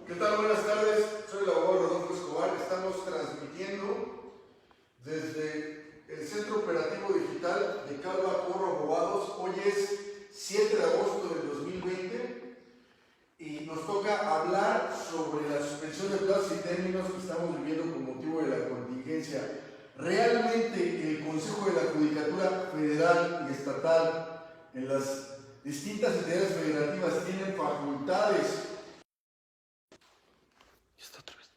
¿Qué tal? Buenas tardes, soy el abogado Rodolfo Escobar. Estamos transmitiendo desde el Centro Operativo Digital de Calva Corro Abogados. Hoy es 7 de agosto del 2020 y nos toca hablar sobre la suspensión de plazos y términos que estamos viviendo con motivo de la contingencia. Realmente el Consejo de la Judicatura Federal y Estatal en las distintas entidades federativas tienen facultades. Ya está otra vez.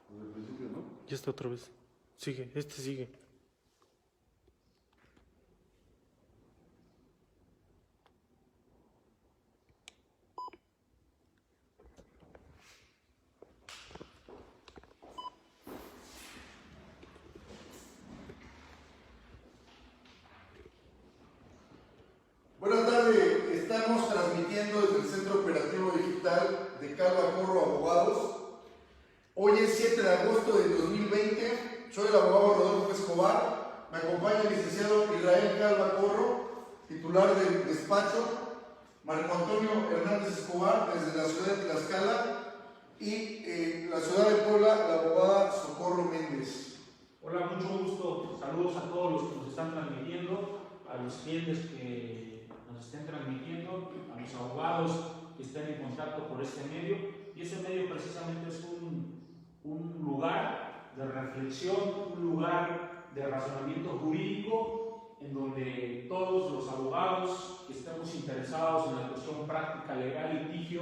Desde el principio, ¿no? Ya está otra vez. Sigue, sigue. Buenas tardes, estamos transmitiendo desde el Centro Operativo Digital de Calva Corro Abogados. Hoy es 7 de agosto del 2020, soy el abogado Rodolfo Escobar, me acompaña el licenciado Israel Calva Corro, titular del despacho, Marco Antonio Hernández Escobar desde la ciudad de Tlaxcala y la ciudad de Puebla, la abogada Socorro Méndez. Hola, mucho gusto, saludos a todos los que nos están transmitiendo, a los clientes que nos estén transmitiendo, a los abogados que estén en contacto por este medio, y ese medio precisamente es un lugar de reflexión, un lugar de razonamiento jurídico en donde todos los abogados que estemos interesados en la cuestión práctica, legal y litigio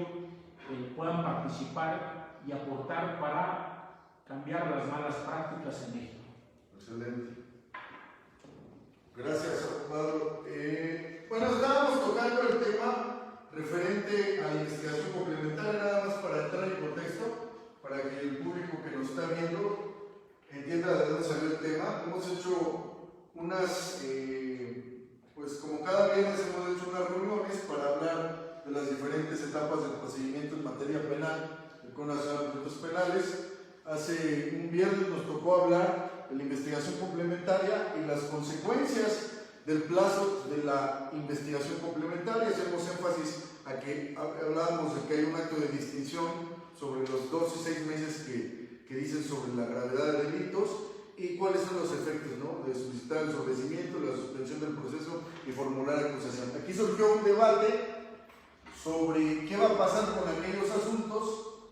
puedan participar y aportar para cambiar las malas prácticas en México. Excelente. Gracias, abogado. Bueno, estábamos tocando el tema referente a la investigación complementaria, nada más para entrar en contexto, para que el público que nos está viendo entienda de dónde salió el tema. Hemos hecho unas, pues como cada viernes hemos hecho unas reuniones para hablar de las diferentes etapas del procedimiento en materia penal del Código Nacional de Procedimientos Penales. Hace un viernes nos tocó hablar de la investigación complementaria y las consecuencias del plazo de la investigación complementaria. Hacemos énfasis a que hablábamos de que hay un acto de distinción sobre los 2 y 6 meses que dicen sobre la gravedad de delitos y cuáles son los efectos, ¿no?, de solicitar el sobreseimiento, la suspensión del proceso y formular acusación. Aquí surgió un debate sobre qué va a pasar con aquellos asuntos.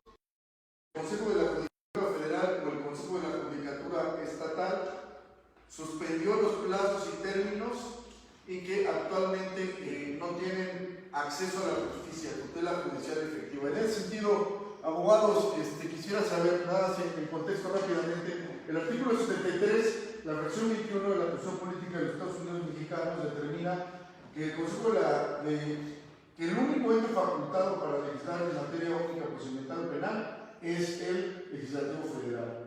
El Consejo de la Judicatura Federal o el Consejo de la Judicatura Estatal suspendió los plazos y términos y que actualmente no tienen acceso a la justicia, tutela judicial efectiva. En ese sentido, abogados, quisiera saber, nada más en contexto rápidamente, el artículo 73, la versión 21 de la Constitución Política de los Estados Unidos Mexicanos determina que el Consejo que el único ente facultado para legislar en materia única procedimental penal es el Legislativo Federal.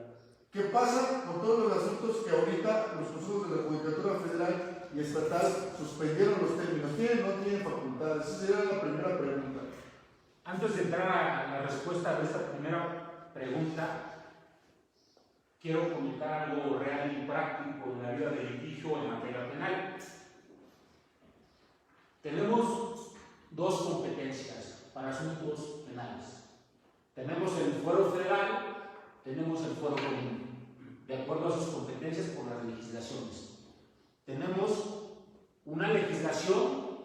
¿Qué pasa con todos los asuntos que ahorita los consejos de la Judicatura Federal y Estatal suspendieron los términos? ¿Tienen o no tienen facultades? Esa sería la primera pregunta. Antes de entrar a la respuesta de esta primera pregunta, quiero comentar algo real y práctico en la vida del litigio en materia penal. Tenemos dos competencias para asuntos penales. Tenemos el fuero federal, tenemos el fuero común, de acuerdo a sus competencias por las legislaciones. Tenemos una legislación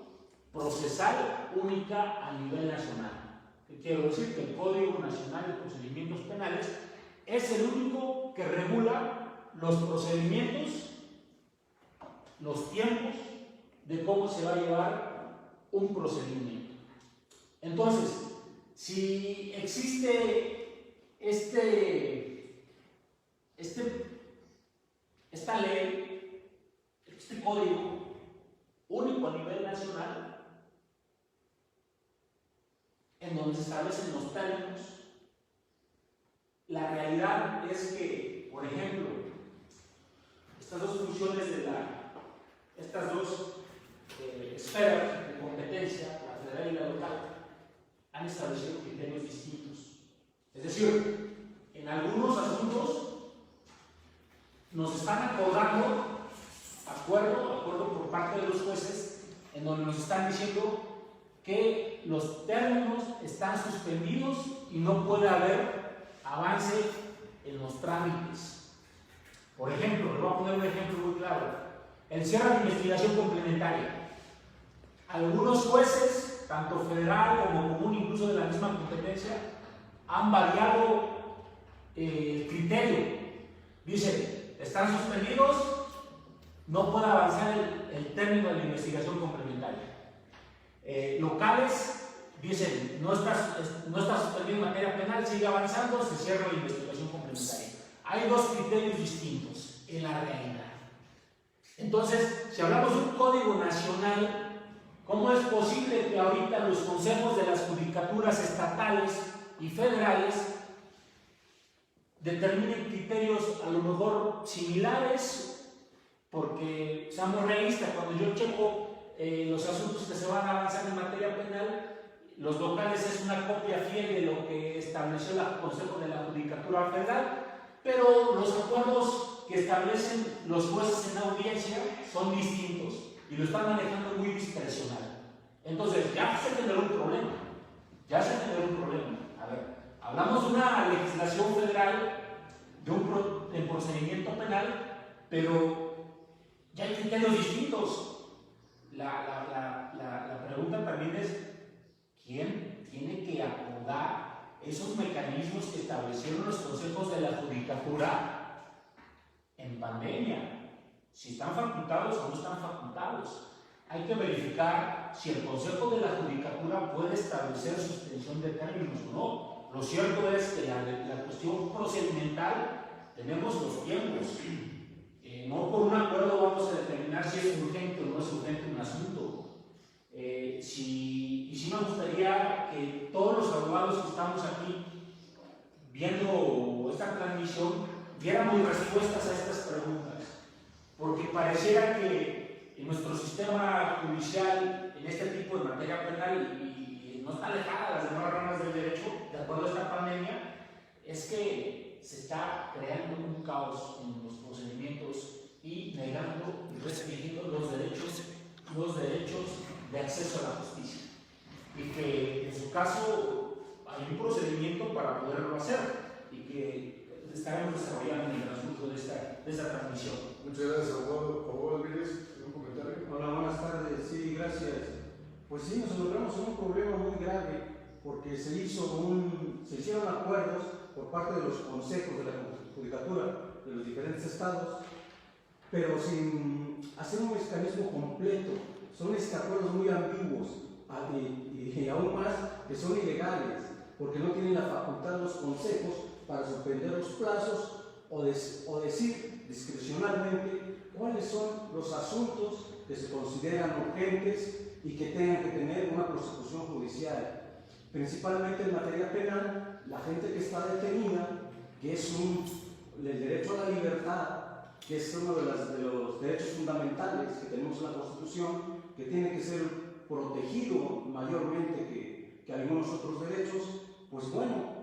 procesal única a nivel nacional. ¿Qué quiero decir? Que el Código Nacional de Procedimientos Penales es el único que regula los procedimientos, los tiempos de cómo se va a llevar un procedimiento. Entonces, si existe esta ley, este código único a nivel nacional, en donde se establecen los términos, la realidad es que, por ejemplo, estas dos funciones estas dos esferas de competencia, la federal y la local, han establecido criterios distintos. Es decir, en algunos asuntos nos están acordando acuerdo por parte de los jueces, en donde nos están diciendo que los términos están suspendidos y no puede haber avance en los trámites. Por ejemplo, le voy a poner un ejemplo muy claro: el cierre de investigación complementaria. Algunos jueces, tanto federal como común, incluso de la misma competencia, han variado el criterio. Dicen, están suspendidos, no puede avanzar el término de la investigación complementaria. Locales dicen, no está suspendido en materia penal, sigue avanzando, se cierra la investigación complementaria. Hay dos criterios distintos en la realidad. Entonces, si hablamos de un código nacional, ¿cómo es posible que ahorita los consejos de las judicaturas estatales y federales determinen criterios a lo mejor similares? Porque seamos realistas, cuando yo checo los asuntos que se van a avanzar en materia penal, los locales es una copia fiel de lo que estableció el Consejo de la Judicatura Federal, pero los acuerdos que establecen los jueces en audiencia son distintos y lo están manejando muy discrecional. Entonces, ya se generó un problema. A ver, hablamos de una legislación federal, en procedimiento penal, pero ya hay criterios distintos. La pregunta también es, ¿quién tiene que acordar esos mecanismos que establecieron los consejos de la judicatura en pandemia? Si están facultados o no están facultados. Hay que verificar si el consejo de la judicatura puede establecer suspensión de términos o no. Lo cierto es que la cuestión procedimental tenemos los tiempos. No por un acuerdo vamos a determinar si es urgente o no es urgente un asunto. Sí me gustaría que todos los abogados que estamos aquí viendo esta transmisión diéramos respuestas a estas preguntas, porque pareciera que en nuestro sistema judicial, en este tipo de materia penal, y no está alejada de las demás ramas del derecho, de acuerdo a esta pandemia, es que se está creando un caos en los procedimientos y negando y restringiendo los derechos de acceso a la justicia. Y que en su caso hay un procedimiento para poderlo hacer y que estaremos desarrollando en el transcurso de esta transmisión. Muchas gracias, abogado Álvarez. ¿Un comentario? Hola, buenas tardes. Sí, gracias. Pues sí, nos encontramos en un problema muy grave porque se hicieron acuerdos por parte de los consejos de la judicatura de los diferentes estados, pero sin hacer un mecanismo completo. Son acuerdos muy ambiguos y aún más que son ilegales, porque no tienen la facultad los consejos para suspender los plazos o decir discrecionalmente cuáles son los asuntos que se consideran urgentes y que tengan que tener una prosecución judicial. Principalmente en materia penal, la gente que está detenida, que es el derecho a la libertad, que es uno de los derechos fundamentales que tenemos en la Constitución, que tiene que ser protegido mayormente que algunos otros derechos, pues bueno,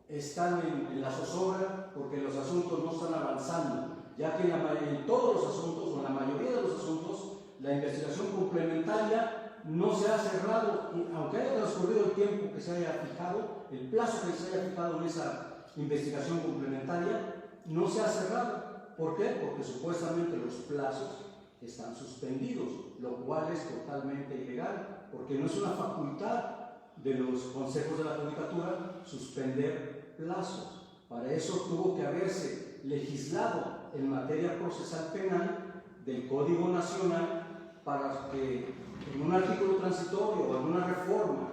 están en la zozobra porque los asuntos no están avanzando, ya que en todos los asuntos, o en la mayoría de los asuntos, la investigación complementaria no se ha cerrado, aunque haya transcurrido el tiempo que se haya fijado, el plazo que se haya fijado en esa investigación complementaria, no se ha cerrado. ¿Por qué? Porque supuestamente los plazos están suspendidos, lo cual es totalmente ilegal, porque no es una facultad de los consejos de la judicatura suspender plazos. Para eso tuvo que haberse legislado en materia procesal penal del Código Nacional para que en un artículo transitorio o alguna reforma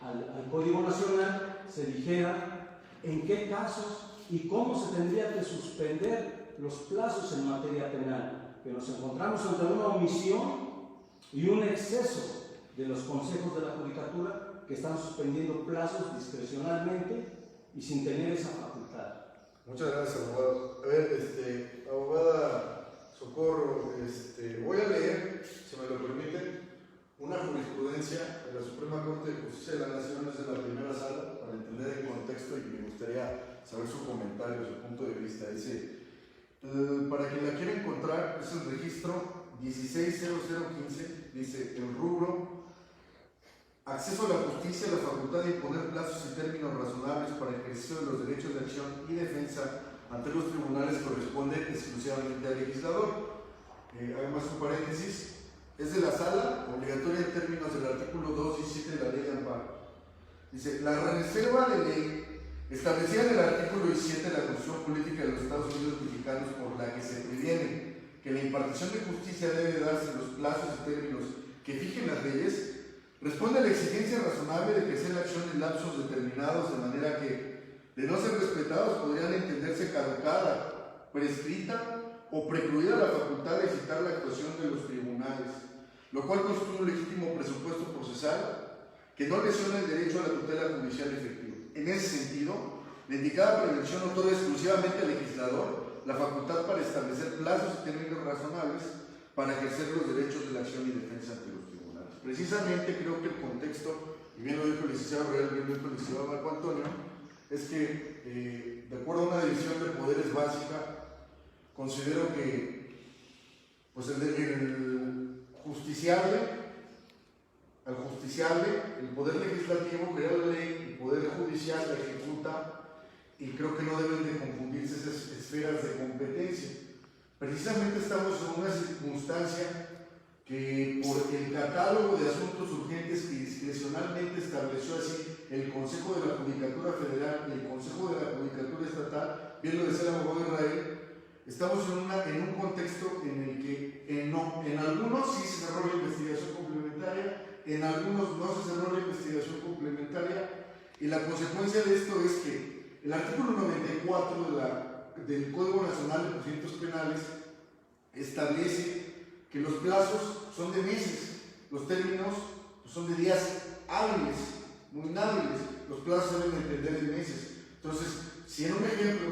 al Código Nacional se dijera en qué casos y cómo se tendría que suspender los plazos en materia penal. Que nos encontramos ante una omisión y un exceso de los consejos de la judicatura que están suspendiendo plazos discrecionalmente y sin tener esa facultad. Muchas gracias, abogado. A ver, abogada Socorro, voy a leer, si me lo permiten, una jurisprudencia de la Suprema Corte de Justicia de la Nación desde la primera sala para entender el contexto y me gustaría saber su comentario, su punto de vista. Dice, para quien la quiera encontrar, es el registro 160015, dice el rubro acceso a la justicia, la facultad de imponer plazos y términos razonables para el ejercicio de los derechos de acción y defensa ante los tribunales corresponde exclusivamente al legislador. Además, un paréntesis, es de la sala, obligatoria en términos del artículo 217 de la ley de amparo. Dice, la reserva de ley establecida en el artículo 17 de la Constitución Política de los Estados Unidos Mexicanos, por la que se previene que la impartición de justicia debe darse en los plazos y términos que fijen las leyes, responde a la exigencia razonable de ejercer la acción en lapsos determinados, de manera que, de no ser respetados, podrían entenderse caducada, prescrita o precluida la facultad de citar la actuación de los tribunales, lo cual constituye un legítimo presupuesto procesal que no lesiona el derecho a la tutela judicial efectiva. En ese sentido, la indicada prevención otorga exclusivamente al legislador la facultad para establecer plazos y términos razonables para ejercer los derechos de la acción y defensa ante los tribunales. Precisamente creo que el contexto, y bien lo dijo el licenciado Real, bien lo dijo el licenciado Marco Antonio, es que de acuerdo a una división de poderes básica, considero que pues el justiciable, el poder legislativo crea la ley, el poder judicial la ejecuta, y creo que no deben de confundirse esas esferas de competencia. Precisamente estamos en una circunstancia que por el catálogo de asuntos urgentes que discrecionalmente estableció así el Consejo de la Judicatura Federal y el Consejo de la Judicatura Estatal, bien lo decía el abogado Israel, estamos en un contexto en el que en algunos sí se cerró la investigación complementaria, en algunos no se cerró la investigación complementaria, y la consecuencia de esto es que el artículo 94 del Código Nacional de Procedimientos Penales establece que los plazos son de meses, los términos son de días hábiles, muy inhábiles, los plazos deben entender en meses. Entonces, si en un ejemplo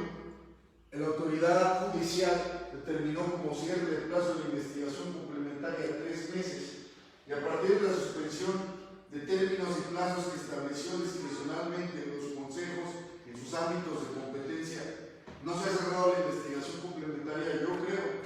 la autoridad judicial determinó como cierre del plazo de investigación complementaria 3 meses, y a partir de la suspensión de términos y plazos que estableció discrecionalmente los consejos en sus ámbitos de competencia, no se ha cerrado la investigación complementaria, yo creo,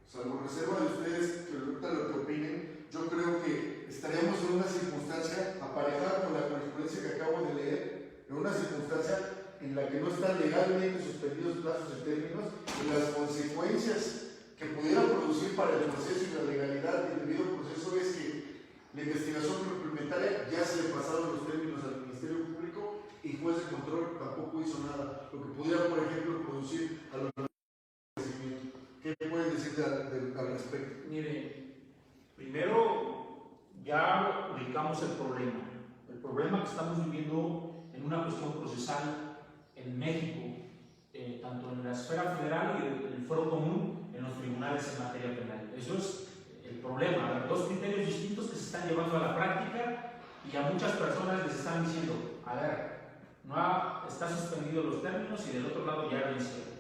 salvo reserva de ustedes que ahorita lo que opinen, yo creo que estaríamos en una circunstancia aparejada con la jurisprudencia que acabo de leer, en una circunstancia en la que no están legalmente suspendidos plazos y términos, y las consecuencias que pudiera producir para el proceso y la legalidad del debido proceso es que la investigación complementaria ya se le pasaron los términos al Ministerio Público y juez de control tampoco hizo nada, lo que pudiera, por ejemplo, producir a los crecimiento. ¿Qué pueden decir al respecto? Mire, primero ya ubicamos el problema que estamos viviendo en una cuestión procesal en México, tanto en la esfera federal y en el fuero común en los tribunales en materia penal. Eso es el problema, dos criterios distintos que se están llevando a la práctica, y a muchas personas les están diciendo, a ver, está suspendido los términos y del otro lado ya vencieron.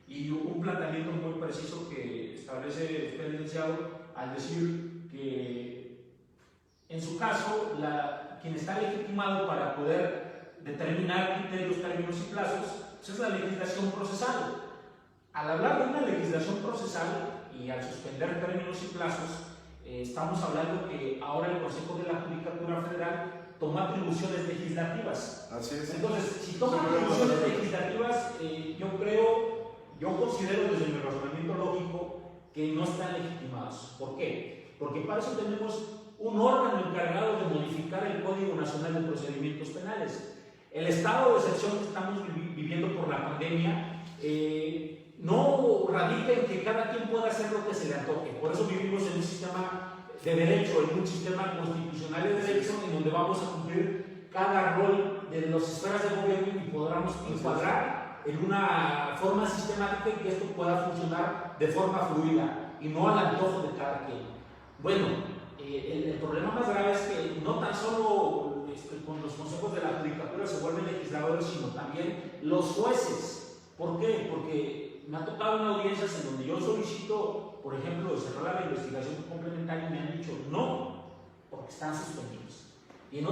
Y un planteamiento muy preciso que establece usted, licenciado, al decir que en su caso quien está legitimado para poder determinar criterios, términos y plazos pues es la legislación procesal. Al hablar de una legislación procesal y al suspender términos y plazos, estamos hablando que ahora el Consejo de la Judicatura Federal toma atribuciones legislativas. Así es. Entonces, si toma atribuciones legislativas, yo considero desde mi razonamiento lógico que no están legitimados. ¿Por qué? Porque para eso tenemos un órgano encargado de modificar el Código Nacional de Procedimientos Penales. El estado de excepción que estamos viviendo por la pandemia no radica en que cada quien pueda hacer lo que se le antoje. Por eso vivimos en un sistema de derecho, en un sistema constitucional de derecho, en donde vamos a cumplir cada rol de las esferas de gobierno y podamos encuadrar en una forma sistemática y que esto pueda funcionar de forma fluida y no al antojo de cada quien. Bueno, el problema más grave es que no tan solo con los consejos de la judicatura se vuelven legisladores, sino también los jueces. ¿Por qué? Porque me ha tocado una audiencia en donde yo solicito, por ejemplo, cerrar la investigación complementaria y me han dicho no, porque están suspendidos. Y en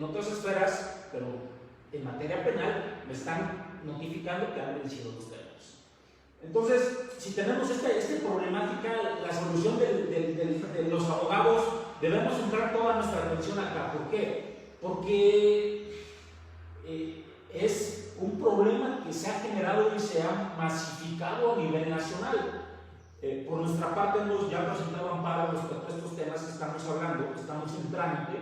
otras esferas, pero en materia penal, me están notificando que han vencido los términos. Entonces, si tenemos esta problemática, la solución de los abogados debemos centrar toda nuestra atención acá. ¿Por qué? Porque es un problema que se ha generado y se ha masificado a nivel nacional. Por nuestra parte hemos ya presentado amparo respecto a estos temas que estamos hablando, que estamos en trámite,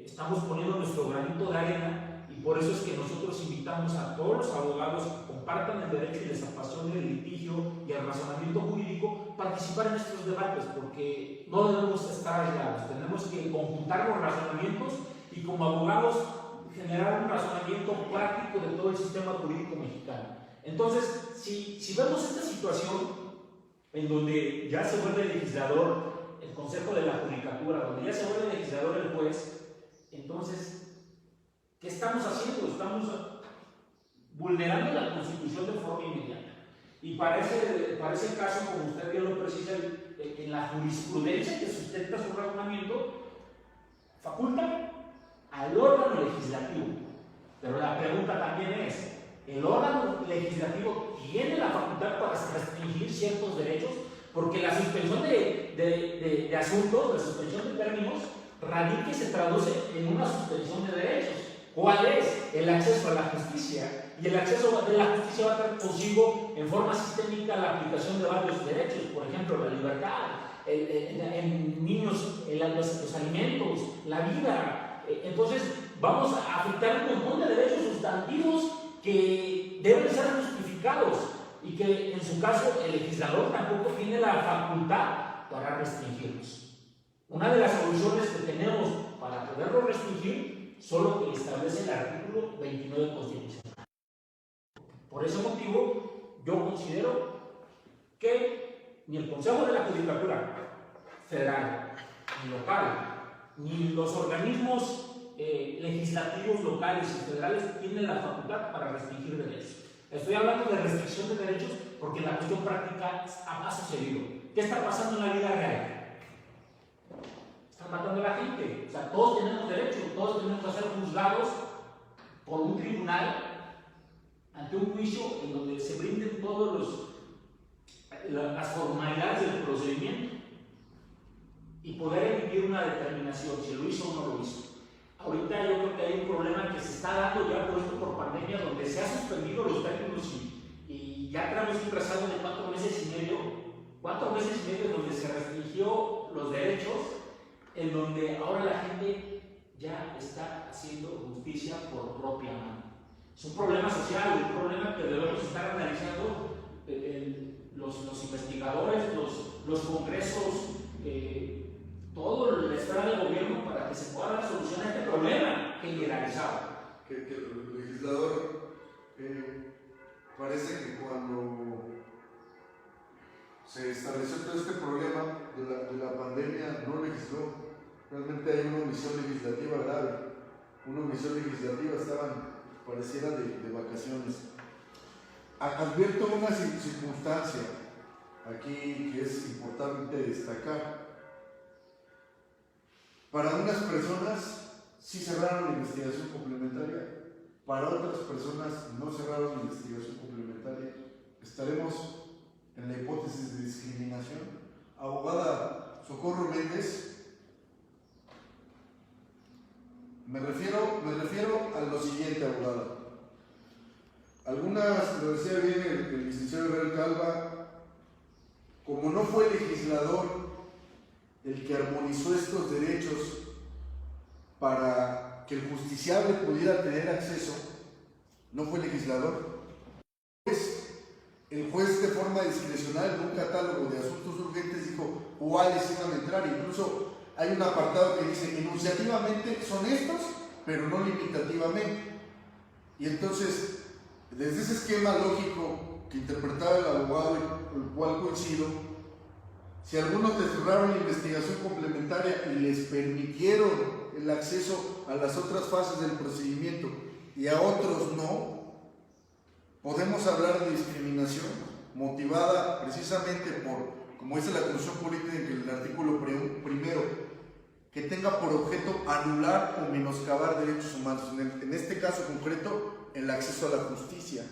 estamos poniendo nuestro granito de arena, y por eso es que nosotros invitamos a todos los abogados que compartan el derecho y les apasione el litigio y el razonamiento jurídico, participar en estos debates, porque no debemos estar aislados, tenemos que conjuntar los razonamientos y como abogados generar un razonamiento práctico de todo el sistema jurídico mexicano. Entonces, si vemos esta situación en donde ya se vuelve legislador el Consejo de la Judicatura, donde ya se vuelve legislador el juez, entonces, ¿qué estamos haciendo? Estamos vulnerando la Constitución de forma inmediata. Y para ese caso, como usted bien lo precisa, en la jurisprudencia que sustenta su razonamiento, faculta al órgano legislativo. Pero la pregunta también es, ¿el órgano legislativo tiene la facultad para restringir ciertos derechos? Porque la suspensión de asuntos, la suspensión de términos, radica y se traduce en una suspensión de derechos. ¿Cuál es? El acceso a la justicia. Y el acceso de la justicia va a traer consigo en forma sistémica la aplicación de varios derechos, por ejemplo, la libertad, en niños, los alimentos, la vida. Entonces, vamos a afectar un montón de derechos sustantivos que deben ser justificados y que en su caso el legislador tampoco tiene la facultad para restringirlos. Una de las soluciones que tenemos para poderlo restringir solo que establece el artículo 29 constitucional. Por ese motivo, yo considero que ni el Consejo de la Judicatura Federal, ni local, ni los organismos legislativos locales y federales tienen la facultad para restringir derechos. Estoy hablando de restricción de derechos porque la cuestión práctica ha sucedido. ¿Qué está pasando en la vida real? Están matando a la gente. O sea, todos tenemos derecho, todos tenemos que ser juzgados por un tribunal ante un juicio en donde se brinden todas las formalidades del procedimiento y poder emitir una determinación si lo hizo o no lo hizo. Ahorita yo creo que hay un problema que se está dando ya por esto por pandemia, donde se han suspendido los términos y ya tenemos un rezago de 4 meses y medio, donde se restringió los derechos, en donde ahora la gente ya está haciendo justicia por propia mano. Es un problema social, un problema que debemos estar analizando los investigadores, los congresos, todo la esfera del gobierno para que se pueda dar solución a este problema generalizado. Que el legislador parece que cuando se estableció todo este problema de la pandemia no legisló. Realmente hay una omisión legislativa grave. Una omisión legislativa, pareciera de vacaciones. Advierto una circunstancia aquí que es importante destacar. Para unas personas sí cerraron la investigación complementaria, para otras personas no cerraron la investigación complementaria. Estaremos en la hipótesis de discriminación. Abogada Socorro Méndez, me refiero a lo siguiente, abogada. Algunas, lo decía bien el licenciado Israel Calva, como no fue legislador el que armonizó estos derechos para que el justiciable pudiera tener acceso, no fue legislador. El juez de forma discrecional en un catálogo de asuntos urgentes dijo cuáles iban a entrar. Incluso hay un apartado que dice enunciativamente son estos, pero no limitativamente. Y entonces, desde ese esquema lógico que interpretaba el abogado y con el cual coincido, si algunos les cerraron la investigación complementaria y les permitieron el acceso a las otras fases del procedimiento y a otros no, podemos hablar de discriminación motivada precisamente por, como dice la Constitución Política en el artículo primero, que tenga por objeto anular o menoscabar derechos humanos, en este caso concreto, el acceso a la justicia.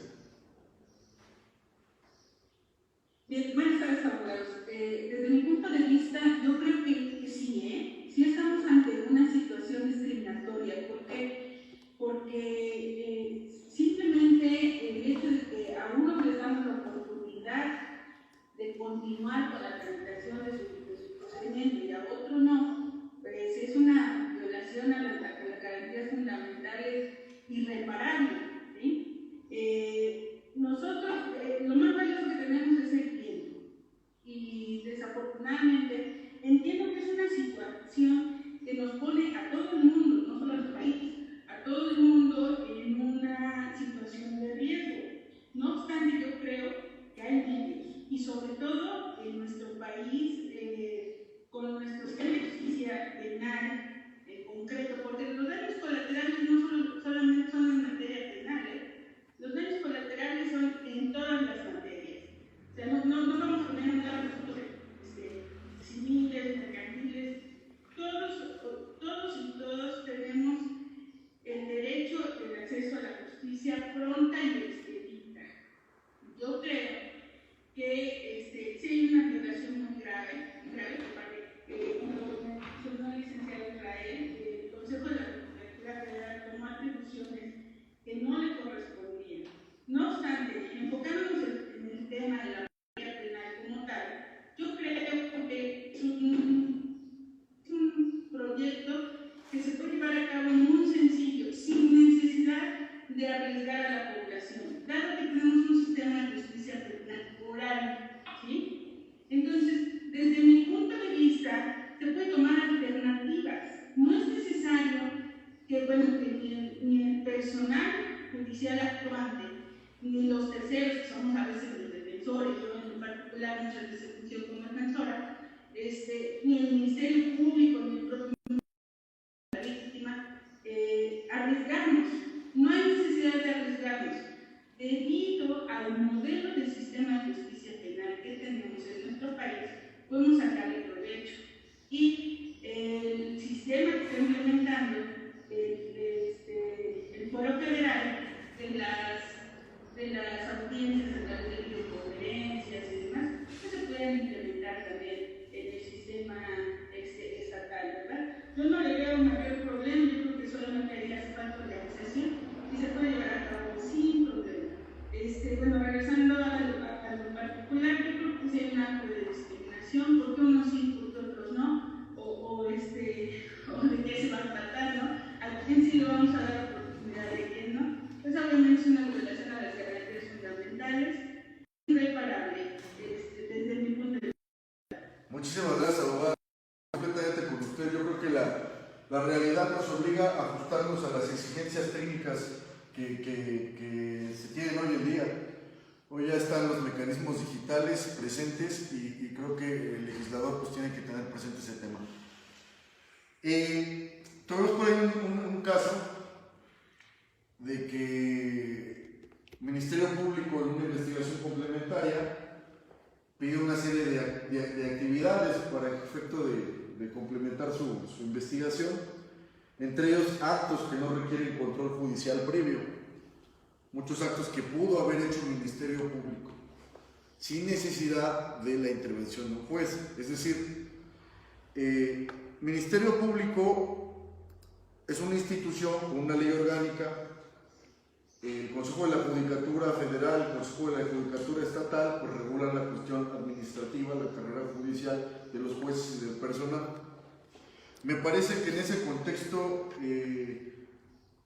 Bien, buenas tardes, abogados. Desde mi punto de vista, yo creo que sí, irreparable, ¿sí? Nosotros, lo más valioso que tenemos es el tiempo. Y desafortunadamente, entiendo que es una situación que nos pone a todo el mundo, no solo al país, a todo el mundo en una situación de riesgo. No obstante, yo creo que hay medios, y sobre todo en nuestro país, con nuestro sistema de justicia penal en concreto, porque los daños colaterales no solamente son en materia penal, los daños colaterales son en todas las materias. O sea, no vamos a poner un lado nosotros civiles, mercantiles, todos y todos tenemos el derecho del acceso a la justicia pronta y expedita. Yo creo que sí hay una violación muy grave por parte, como lo mencionó el licenciado Israel, el Consejo de la Judicatura Federal tomó atribuciones que no le correspondían. No obstante, enfocándonos en el tema de la materia penal como tal, yo creo que es un proyecto que se puede llevar a cabo muy sencillo, sin necesidad de arriesgar a la población, dado que tenemos un sistema de justicia penal oral, ¿sí? Entonces, desde mi punto de vista, se puede tomar alternativas. No es necesario que, ni el personal judicial actuante, ni los terceros, que somos a veces los defensores, yo en particular muchas veces funciono como defensora, ni el Ministerio Público, ni el propio la víctima, arriesgarnos. No hay necesidad de arriesgarnos. Debido al modelo de sistema de justicia penal que tenemos en nuestro país, podemos sacarle provecho. Y el sistema que está implementando el Foro Federal de las audiencias a través de videoconferencias y demás, pues se pueden implementar también en el sistema estatal, ¿verdad? Yo no le veo mayor problema, yo creo que solamente haría falta organización y se puede llevar a cabo sin problema. Bueno, regresando a lo particular, yo creo que sí hay un acto de discriminación, porque unos sí, porque otros no, o de qué se va a tratar, ¿no? A quién sí le vamos a dar oportunidad, de quién no. Pues obviamente es una violación a las garantías fundamentales, irreparable, desde mi punto de vista. Muchísimas gracias, abogada. Completamente con usted. Yo creo que la realidad nos obliga a ajustarnos a las exigencias técnicas que se tienen hoy en día. Hoy ya están los mecanismos digitales presentes y creo que el legislador pues tiene que tener presente ese tema. Tuvimos por ahí un caso de que el Ministerio Público en una investigación complementaria pide una serie de actividades para el efecto de complementar su investigación, entre ellos actos que no requieren control judicial previo, muchos actos que pudo haber hecho el Ministerio Público sin necesidad de la intervención de un juez. Es decir, Ministerio Público es una institución con una ley orgánica. El Consejo de la Judicatura Federal, el Consejo de la Judicatura Estatal, pues regulan la cuestión administrativa, la carrera judicial de los jueces y del personal. Me parece que en ese contexto,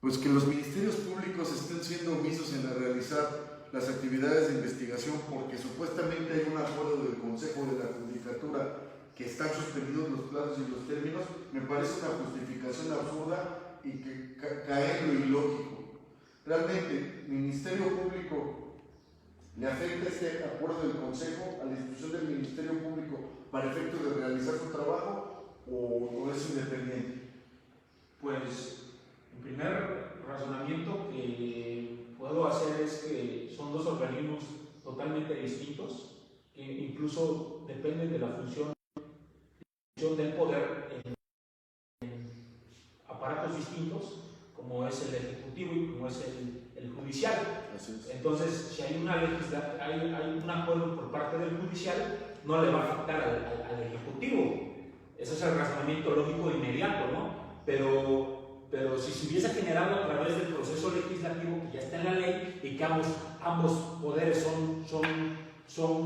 pues que los ministerios públicos estén siendo omisos en realizar las actividades de investigación porque supuestamente hay un acuerdo del Consejo de la Judicatura que están suspendidos los plazos y los términos, me parece una justificación absurda y que cae en lo ilógico. Realmente, el Ministerio Público le afecta este acuerdo del Consejo a la institución del Ministerio Público para efecto de realizar su trabajo o es independiente. Pues, el primer razonamiento que puedo hacer es que son dos organismos totalmente distintos, que incluso dependen de la función del poder en aparatos distintos, como es el ejecutivo y como es el judicial. Entonces, si hay un acuerdo por parte del judicial, no le va a afectar al ejecutivo. Ese es el razonamiento lógico inmediato, ¿no? Pero si se hubiese generado a través del proceso legislativo que ya está en la ley y que ambos poderes son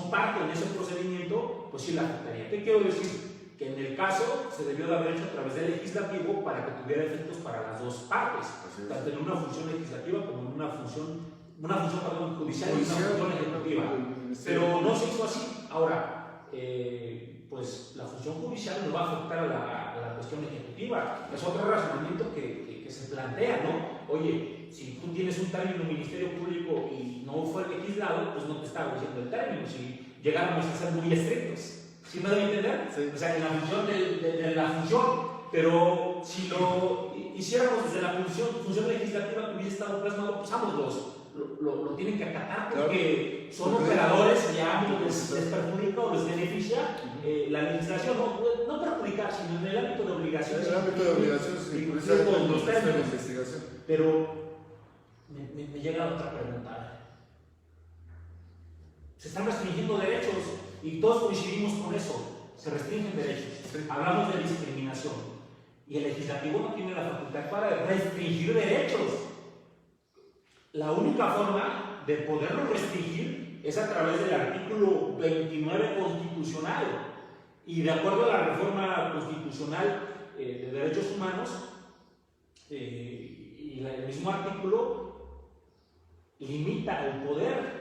parte en ese procedimiento, pues sí la afectaría. ¿Qué quiero decir? que en el caso se debió de haber hecho a través del legislativo para que tuviera efectos para las dos partes, tanto en una función legislativa como en una función judicial y una función ejecutiva. Pero no se hizo así. Ahora, pues la función judicial no va a afectar a la cuestión ejecutiva. Es otro razonamiento que se plantea, ¿no? Oye, si tú tienes un término Ministerio Público y no fue legislado, pues no te está aboliendo el término. Si llegáramos a ser muy estrictos, ¿sí me doy a entender? Sí. O sea, en la función de la función, pero si lo hiciéramos desde la función legislativa que hubiese estado plasmado, pues ambos lo tienen que acatar porque son operadores ya les perjudica o les beneficia la legislación, no perjudicar, sino en el ámbito de obligaciones. En el ámbito de obligaciones, y cumplir con los términos. de investigación. Pero me llega otra pregunta. Se están restringiendo derechos y todos coincidimos con eso. Se restringen derechos. Sí. Hablamos de discriminación y el legislativo no tiene la facultad para restringir derechos. La única forma de poderlo restringir es a través del artículo 29 constitucional. Y de acuerdo a la reforma constitucional de derechos humanos, y el mismo artículo limita el poder.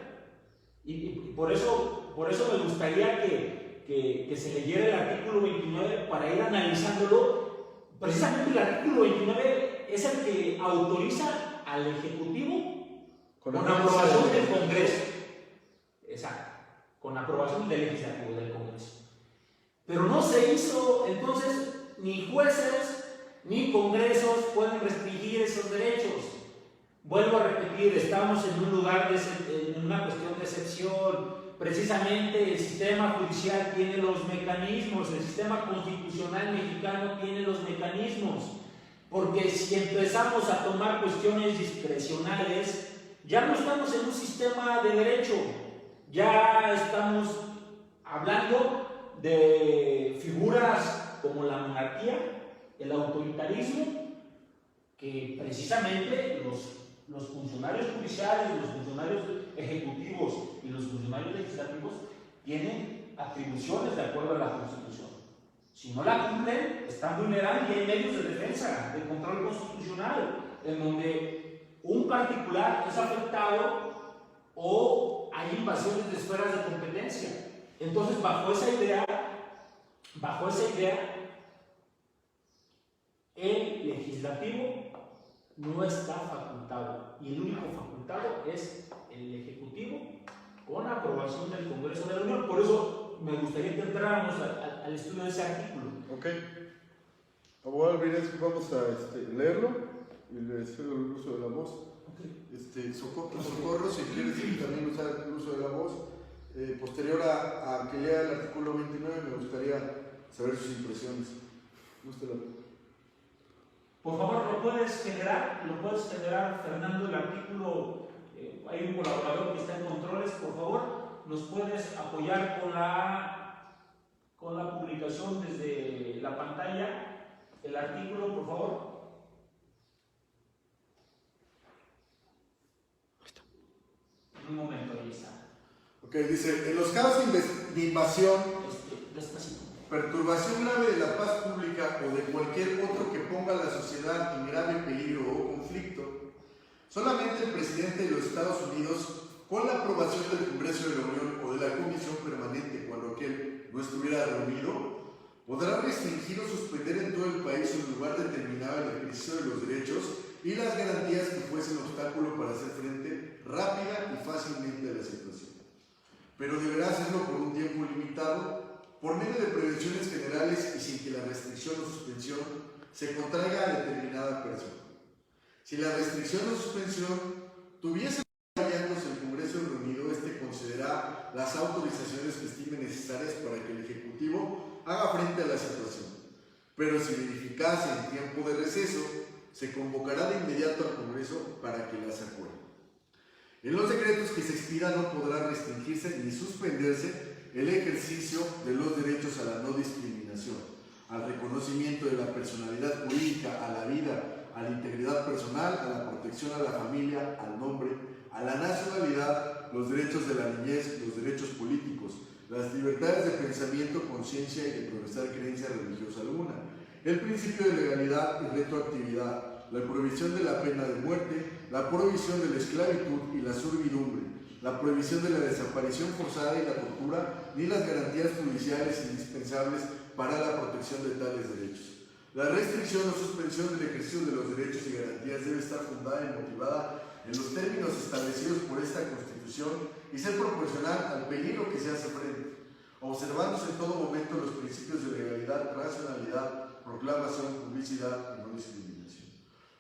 Y por eso me gustaría que se leyera el artículo 29 para ir analizándolo. Precisamente el artículo 29 es el que autoriza al Ejecutivo con aprobación del Congreso. Exacto, con aprobación del Legislativo del Congreso. Pero no se hizo, entonces ni jueces ni congresos pueden restringir esos derechos. Vuelvo a repetir, estamos en un lugar, en una cuestión de excepción. Precisamente el sistema judicial tiene los mecanismos, el sistema constitucional mexicano tiene los mecanismos. Porque si empezamos a tomar cuestiones discrecionales, ya no estamos en un sistema de derecho, ya estamos hablando de figuras como la monarquía, el autoritarismo, que precisamente los funcionarios judiciales, los funcionarios ejecutivos y los funcionarios legislativos tienen atribuciones de acuerdo a la Constitución. Si no la cumplen, están vulnerando y hay medios de defensa, de control constitucional, en donde un particular es afectado o hay invasiones de esferas de competencia. Entonces, bajo esa idea, el legislativo no está facultado y el único facultado es el Ejecutivo con aprobación del Congreso de la Unión. Por eso me gustaría que entráramos al estudio de ese artículo. Ok. Abogado Alvarez, vamos a leerlo y le cedo el uso de la voz. Okay. Socorro, si quieres también usar el uso de la voz. Posterior a que lea el artículo 29, me gustaría saber sus impresiones. Por favor, ¿lo puedes generar, Fernando, el artículo? Hay un colaborador que está en controles, por favor, ¿nos puedes apoyar con la publicación desde la pantalla? El artículo, por favor. Un momento, ahí está. Ok, dice, en los casos de invasión, Despacito. perturbación grave de la paz pública o de cualquier otro que ponga a la sociedad en grave peligro o conflicto, solamente el presidente de los Estados Unidos, con la aprobación del Congreso de la Unión o de la Comisión Permanente cuando aquel no estuviera reunido, podrá restringir o suspender en todo el país o en lugar determinado el ejercicio de los derechos y las garantías que fuesen obstáculo para hacer frente rápida y fácilmente a la situación. Pero deberá hacerlo por un tiempo limitado, por medio de prevenciones generales y sin que la restricción o suspensión se contraiga a determinada persona. Si la restricción o suspensión tuviese hallándose el Congreso reunido, concederá las autorizaciones que estime necesarias para que el Ejecutivo haga frente a la situación. Pero si verificase en tiempo de receso, se convocará de inmediato al Congreso para que las acuerde. En los decretos que se expidan no podrá restringirse ni suspenderse el ejercicio de los derechos a la no discriminación, al reconocimiento de la personalidad jurídica, a la vida, a la integridad personal, a la protección a la familia, al nombre, a la nacionalidad, los derechos de la niñez, los derechos políticos, las libertades de pensamiento, conciencia y de profesar creencia religiosa alguna, el principio de legalidad y retroactividad, la prohibición de la pena de muerte, la prohibición de la esclavitud y la servidumbre, la prohibición de la desaparición forzada y la tortura, ni las garantías judiciales indispensables para la protección de tales derechos. La restricción o suspensión del ejercicio de los derechos y garantías debe estar fundada y motivada en los términos establecidos por esta Constitución y ser proporcional al peligro que se hace frente, observándose en todo momento los principios de legalidad, racionalidad, proclamación, publicidad y no discriminación.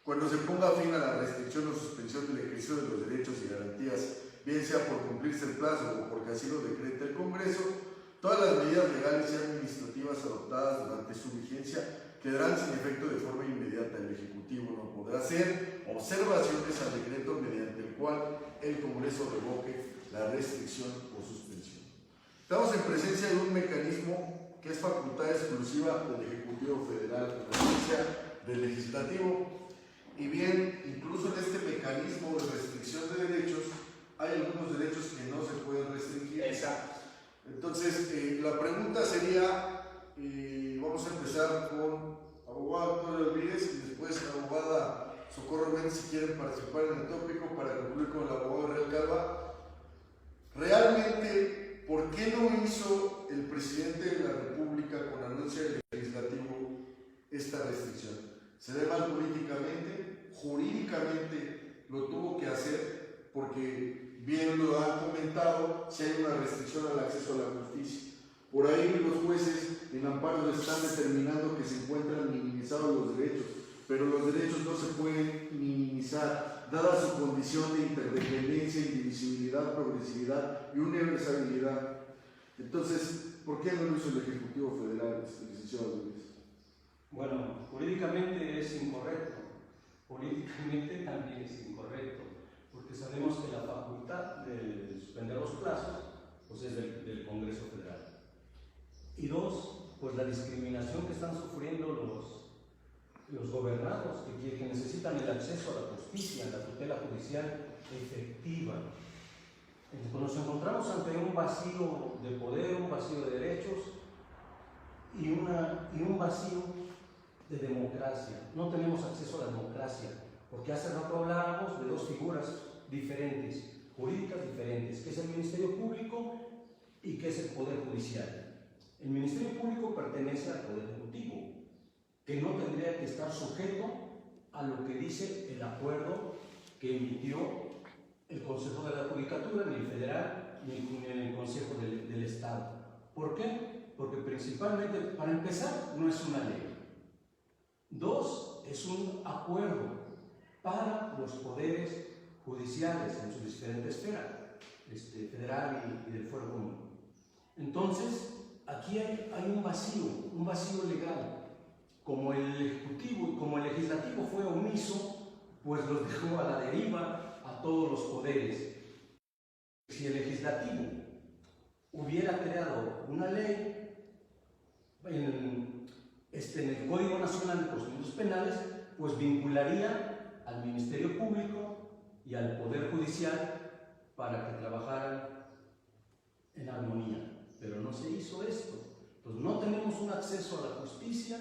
Cuando se ponga fin a la restricción o suspensión del ejercicio de los derechos y garantías, bien sea por cumplirse el plazo o porque así lo decreta el Congreso, todas las medidas legales y administrativas adoptadas durante su vigencia quedarán sin efecto de forma inmediata. El Ejecutivo no podrá hacer observaciones al decreto mediante el cual el Congreso revoque la restricción o suspensión. Estamos en presencia de un mecanismo que es facultad exclusiva del Ejecutivo Federal, en presencia del Legislativo, y bien, incluso en este mecanismo de restricción de derechos, hay algunos derechos que no se pueden restringir. Exacto. Entonces, la pregunta sería, vamos a empezar con abogado Antonio Alvírez y después abogada Socorro Méndez, si quieren participar en el tópico, para concluir con el abogado Real Calva. Realmente, ¿por qué no hizo el presidente de la República con anuncia del legislativo esta restricción? ¿Se ve mal políticamente? Jurídicamente lo tuvo que hacer porque, bien lo han comentado, si hay una restricción al acceso a la justicia. Por ahí los jueces en amparo están determinando que se encuentran minimizados los derechos, pero los derechos no se pueden minimizar, dada su condición de interdependencia, indivisibilidad, progresividad y universalidad. Entonces, ¿por qué no lo hizo el Ejecutivo Federal, licenciado Luis? Bueno, jurídicamente es incorrecto, políticamente también es incorrecto, porque sabemos que la facultad de suspender los plazos pues es del Congreso Federal. Y dos, pues la discriminación que están sufriendo los gobernados, que necesitan el acceso a la justicia, a la tutela judicial efectiva. Entonces, nos encontramos ante un vacío de poder, un vacío de derechos y un vacío de democracia. No tenemos acceso a la democracia, porque hace rato hablábamos de dos figuras diferentes, jurídicas diferentes, que es el Ministerio Público y que es el Poder Judicial. El Ministerio Público pertenece al Poder Ejecutivo, que no tendría que estar sujeto a lo que dice el acuerdo que emitió el Consejo de la Judicatura, ni el federal, ni el Consejo del Estado. ¿Por qué? Porque principalmente, para empezar, no es una ley. Dos, es un acuerdo para los poderes judiciales en sus diferentes esferas, federal y del fuero común. Entonces, aquí hay un vacío legal. Como el Ejecutivo y como el Legislativo fue omiso, pues los dejó a la deriva a todos los poderes. Si el Legislativo hubiera creado una ley en el Código Nacional de Procedimientos Penales, pues vincularía al Ministerio Público y al Poder Judicial para que trabajaran en armonía. Pero no se hizo esto. Entonces no tenemos un acceso a la justicia,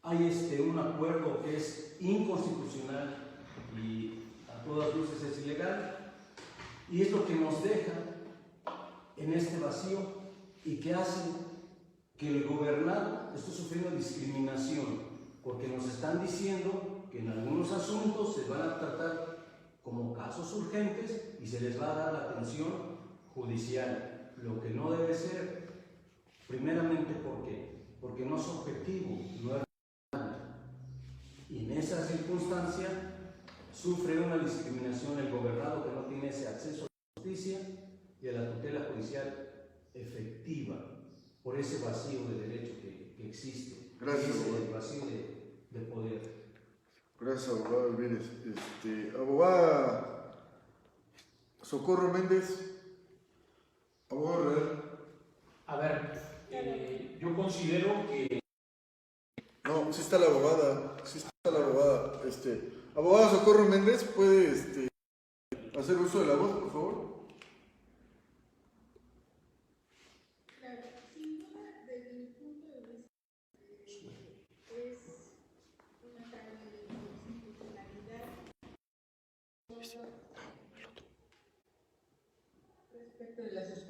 hay un acuerdo que es inconstitucional y a todas luces es ilegal, y es lo que nos deja en este vacío y que hace que el gobernado esté sufriendo discriminación, porque nos están diciendo que en algunos asuntos se van a tratar como casos urgentes y se les va a dar la atención judicial, lo que no debe ser, primeramente porque no es objetivo, no es real. Y en esa circunstancia sufre una discriminación el gobernado que no tiene ese acceso a la justicia y a la tutela judicial efectiva, por ese vacío de derecho que existe. Gracias, ese vacío de poder. Gracias, abogado Alvírez. Abogada Socorro Méndez, abogado Real. A ver, yo considero que... No, sí está la abogada, abogada Socorro Méndez, ¿puede hacer uso de la voz, por favor?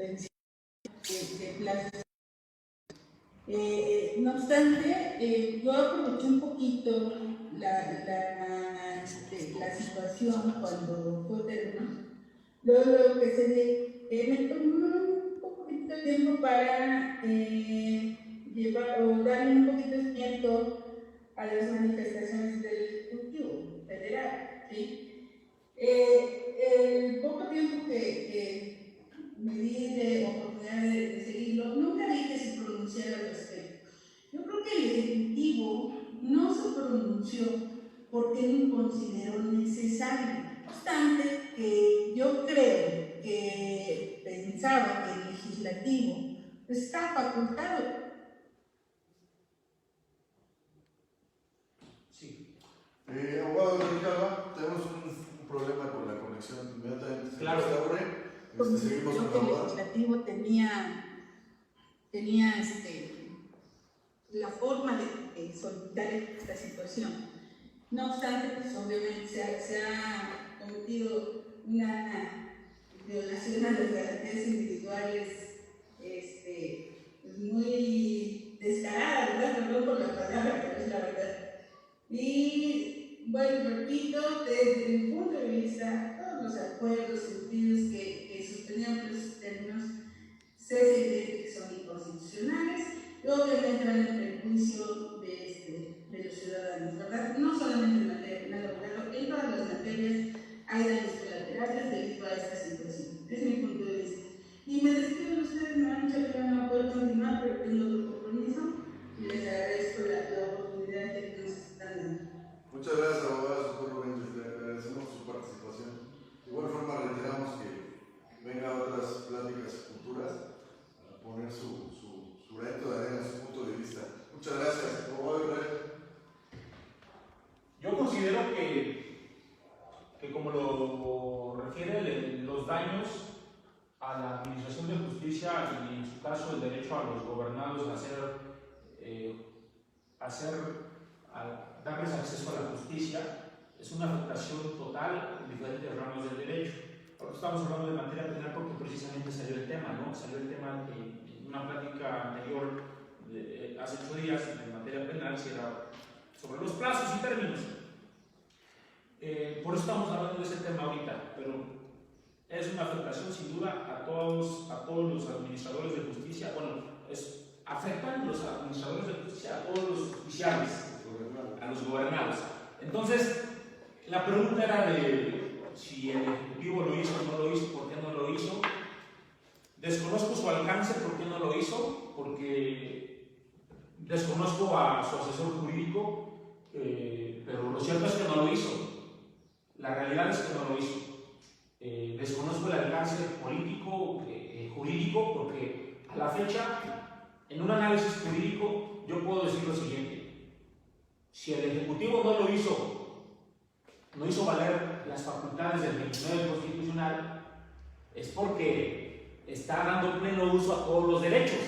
suspensión de plazos. No obstante, yo aproveché un poquito la situación cuando fue terminado. Luego que me tomó un poquito de tiempo para llevar o darle un poquito de tiempo a las manifestaciones del Ejecutivo Federal, ¿sí? El poco tiempo que me di de oportunidad de seguirlo, nunca vi que se pronunciara al respecto. Yo creo que el Ejecutivo no se pronunció porque no consideró necesario. No obstante, que yo creo que pensaba que el Legislativo está facultado. Sí. Abogado Ricardo, tenemos un problema con la conexión. Inmediatamente Claro. se restaure. Seguimos con la Creo que el abogada. Legislativo tenía la forma de solicitar esta situación. No obstante, pues obviamente se ha cometido una violación a las garantías individuales pues muy descarada, ¿verdad? Perdón por la palabra, pero es la verdad. Y bueno, repito, desde mi punto de vista, todos los acuerdos sentidos que suspendieron los términos se sienten que son inconstitucionales y obviamente van en perjuicio de los ciudadanos, ¿verdad? No solamente en materia penal, abogado, en todas las materias hay daños colaterales debido a esta situación. Es mi punto de vista. Y me despido de ustedes, me han dicho que no puedo continuar, pero tengo otro compromiso y les agradezco la oportunidad que nos están dando. Muchas gracias, abogada Socorro Méndez. Le agradecemos su participación. De igual forma, reiteramos que venga a otras pláticas futuras a poner su granito de arena, su punto de vista. Muchas gracias, abogado Israel. Yo considero que como lo refiere los daños a la administración de justicia y en su caso el derecho a los gobernados a darles acceso a la justicia, es una afectación total en diferentes ramas del derecho. Ahora estamos hablando de materia penal porque precisamente salió el tema, ¿no? Salió el tema en una plática anterior hace 8 días en materia penal, si era sobre los plazos y términos. Por eso estamos hablando de ese tema ahorita, pero es una afectación sin duda a todos los administradores de justicia. Bueno, afectan los administradores de justicia a todos los oficiales, a los gobernados. Entonces, la pregunta era de si el Ejecutivo lo hizo o no lo hizo, por qué no lo hizo. Desconozco su alcance, por qué no lo hizo, porque desconozco a su asesor jurídico, pero lo cierto es que no lo hizo. La realidad es que no lo hizo. Desconozco el alcance político, jurídico, porque a la fecha, en un análisis jurídico, yo puedo decir lo siguiente: si el Ejecutivo no lo hizo, no hizo valer las facultades del 29 constitucional, es porque está dando pleno uso a todos los derechos.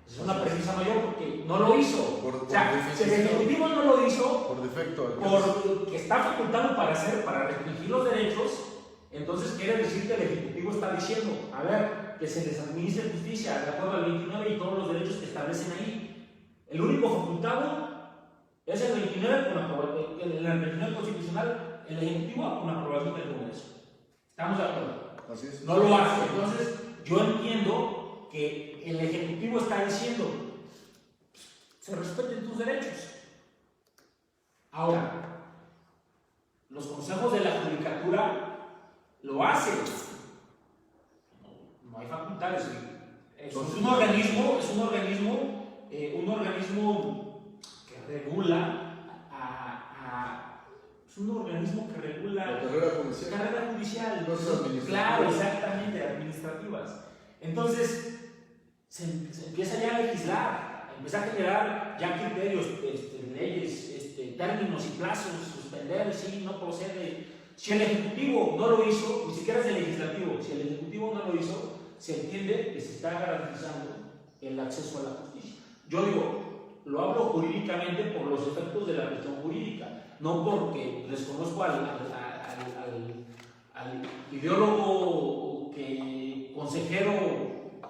Es una premisa mayor porque no lo hizo. O sea, si el Ejecutivo no lo hizo, por defecto, porque está facultado para restringir los derechos, entonces quiere decir que el Ejecutivo está diciendo, a ver, que se les administre justicia de acuerdo al 29 y todos los derechos que establecen ahí. El único facultado es el 29 en el 29 constitucional, el Ejecutivo con aprobación del Congreso. ¿Estamos de acuerdo? Así es. No lo hace. Entonces, yo entiendo que el Ejecutivo está diciendo, se respeten tus derechos. Ahora, los consejos de la judicatura lo hacen. No hay facultades. Es un organismo que regula es un organismo que regula la carrera judicial. Claro, exactamente, administrativas. Entonces, se empieza ya a legislar, empieza a generar ya criterios, leyes, términos y plazos, suspender, sí, no procede. Si el Ejecutivo no lo hizo, ni siquiera es el Legislativo, si el Ejecutivo no lo hizo, se entiende que se está garantizando el acceso a la justicia. Yo digo, lo hablo jurídicamente por los efectos de la cuestión jurídica, no porque desconozco al ideólogo consejero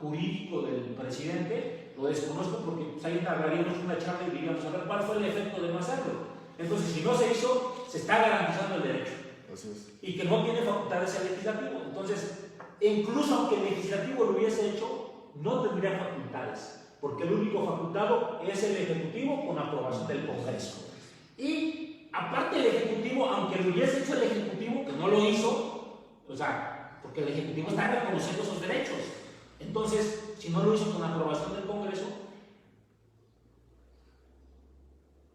jurídico del presidente lo desconozco, porque pues, ahí hablaríamos una charla y diríamos a ver cuál fue el efecto de no hacerlo. Entonces, si no se hizo, se está garantizando el derecho. Así es. Y que no tiene facultades el legislativo. Entonces, incluso aunque el legislativo lo hubiese hecho, no tendría facultades, porque el único facultado es el ejecutivo con aprobación del Congreso. Y aparte el ejecutivo, aunque lo hubiese hecho el ejecutivo, que no lo hizo, o sea, porque el ejecutivo está reconociendo esos derechos. Entonces, si no lo hizo con aprobación del Congreso,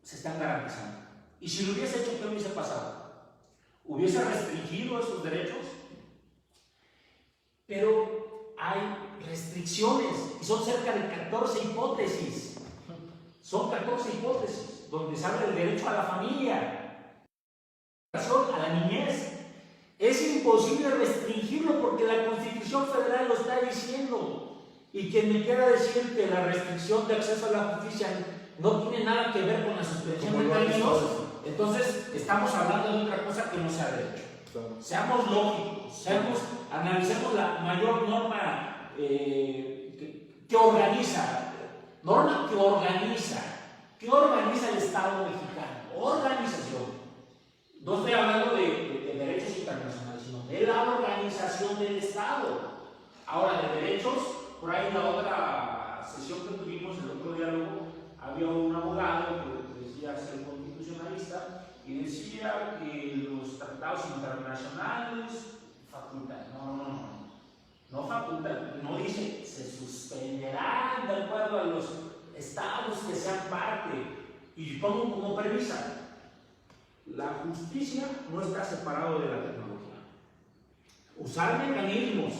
se están garantizando. Y si lo hubiese hecho, ¿qué hubiese pasado? Hubiese restringido esos derechos, pero hay restricciones, y son cerca de 14 hipótesis. Son 14 hipótesis, donde se habla del derecho a la familia, a la niñez. Es imposible restringirlo porque la Constitución Federal lo está diciendo. Y quien me quiera decir que la restricción de acceso a la justicia no tiene nada que ver con la suspensión de términos, entonces estamos hablando de otra cosa que no sea derecho. Claro. Seamos lógicos, analicemos la mayor norma que organiza el Estado mexicano. Organización. No estoy hablando de derechos internacionales, sino de la organización del Estado. Ahora, de derechos, por ahí en la otra sesión que tuvimos, el otro diálogo, había un abogado que decía ser constitucionalista y decía que los tratados internacionales facultan. No facultan, no dice se suspenderán de acuerdo a los estados que sean parte. Y pongo como premisa: la justicia no está separado de la tecnología. Usar mecanismos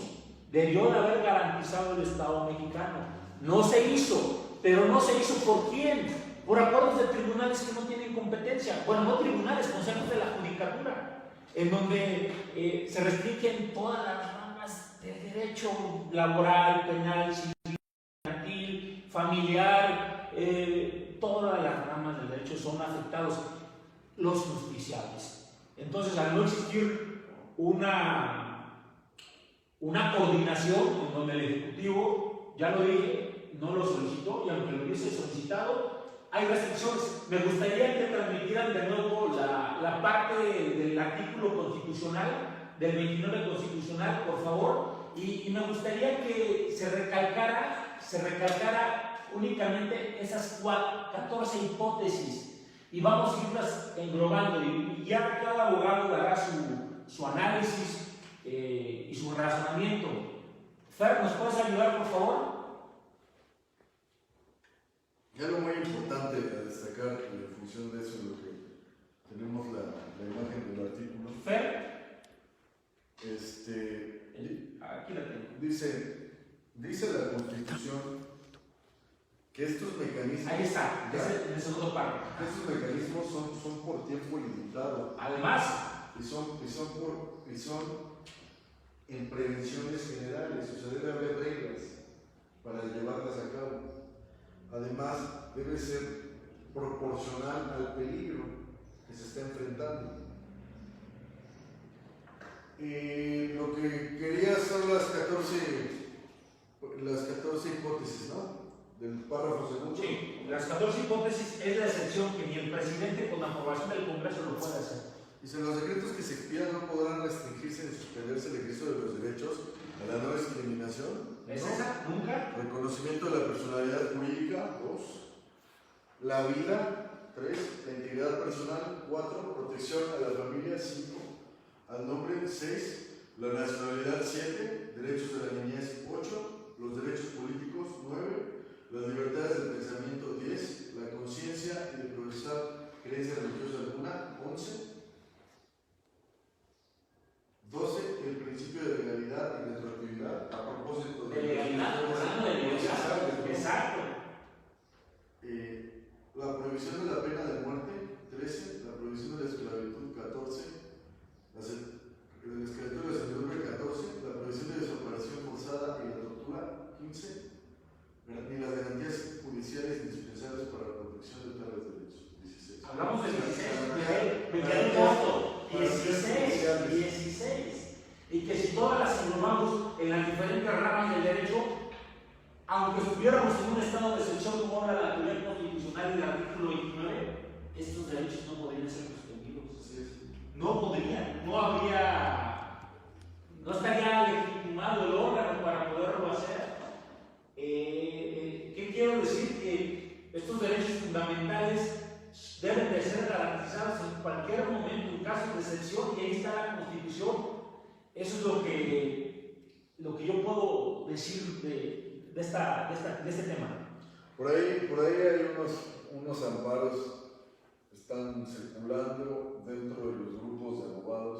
debió de haber garantizado el Estado mexicano. No se hizo, pero no se hizo ¿por quién? Por acuerdos de tribunales que no tienen competencia. Bueno, no tribunales, consejos de la judicatura, en donde se restringen todas las ramas del derecho laboral, penal, civil, mercantil, familiar, todas las ramas del derecho son afectados los justiciables. Entonces, al no existir una coordinación en donde el Ejecutivo, ya lo dije, no lo solicitó, y aunque lo hubiese solicitado, hay restricciones. Me gustaría que transmitieran de nuevo la parte del artículo constitucional, del 29 constitucional, por favor, y me gustaría que se recalcara únicamente esas 14 hipótesis. Y vamos a irlas englobando, y ya cada abogado dará su análisis y su razonamiento. Fer, ¿nos puedes ayudar, por favor? Y algo muy importante a destacar, y en función de eso es lo que tenemos la imagen del artículo. Fer, aquí la tengo. Dice la Constitución que estos mecanismos. Ahí está, en el segundo párrafo. Estos mecanismos son por tiempo limitado. Además, Y son en prevenciones generales, o sea, debe haber reglas para llevarlas a cabo. Además, debe ser proporcional al peligro que se está enfrentando. Lo que quería son las 14 hipótesis, ¿no? Del párrafo segundo. sí, las 14 hipótesis es la excepción que ni el presidente con aprobación del Congreso lo puede hacer. Dice, los decretos que se expidan no podrán restringirse ni suspenderse el ejercicio de los derechos a la no discriminación. ¿Es ¿no? esa? ¿Nunca? Reconocimiento de la personalidad jurídica, 2. La vida, 3. La integridad personal, 4. Protección a la familia, 5. Al nombre, 6. La nacionalidad, 7. Derechos de la niñez, 8. Los derechos políticos, 9. Las libertades del pensamiento, 10. La conciencia y de profesar creencia religiosa alguna, 11. 12. El principio de legalidad y retroactividad a propósito De legalidad, hablando de legalidad. Exacto. La prohibición de la pena de muerte, 13. La prohibición de la esclavitud, 14. La esclavitud de la servidumbre, 14. La prohibición de desaparición forzada y la tortura, 15. Ni las garantías judiciales indispensables para la protección de tales derechos, 16. Hablamos de 16. Me quedé corto. 16. Y que si todas las englobamos en las diferentes ramas del derecho, aunque estuviéramos en un estado de excepción como ahora la teoría constitucional del artículo 29, estos derechos no podrían ser suspendidos. No podrían, no habría, no estaría legitimado el órgano para poderlo hacer. ¿Qué quiero decir? Que estos derechos fundamentales deben de ser garantizados en cualquier momento, en caso de excepción, y ahí está la Constitución. Eso es lo que yo puedo decir de este tema. Por ahí hay unos amparos que están circulando dentro de los grupos de abogados,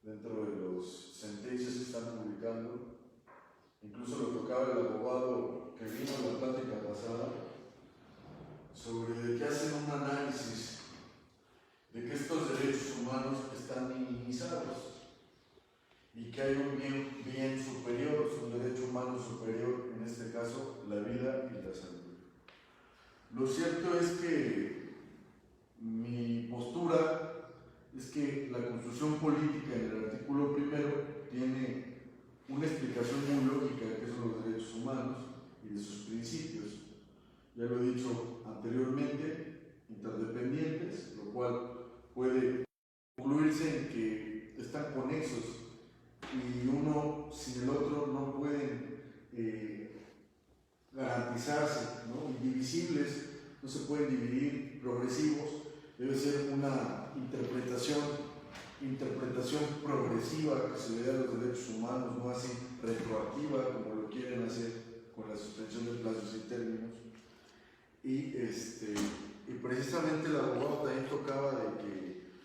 dentro de las sentencias que están publicando. Incluso lo tocaba el abogado que vino en la plática pasada, sobre que hacen un análisis de que estos derechos humanos están minimizados y que hay un bien superior, un derecho humano superior, en este caso la vida y la salud. Lo cierto es que mi postura es que la construcción política en el artículo primero tiene una explicación muy lógica de qué son los derechos humanos y de sus principios. Ya lo he dicho anteriormente, interdependientes, lo cual puede concluirse en que están conexos y uno sin el otro no pueden garantizarse, ¿no? Indivisibles, no se pueden dividir, progresivos, debe ser una interpretación progresiva que se le da a los derechos humanos, no así retroactiva como lo quieren hacer con la suspensión de plazos y términos. Y precisamente el abogado también tocaba de que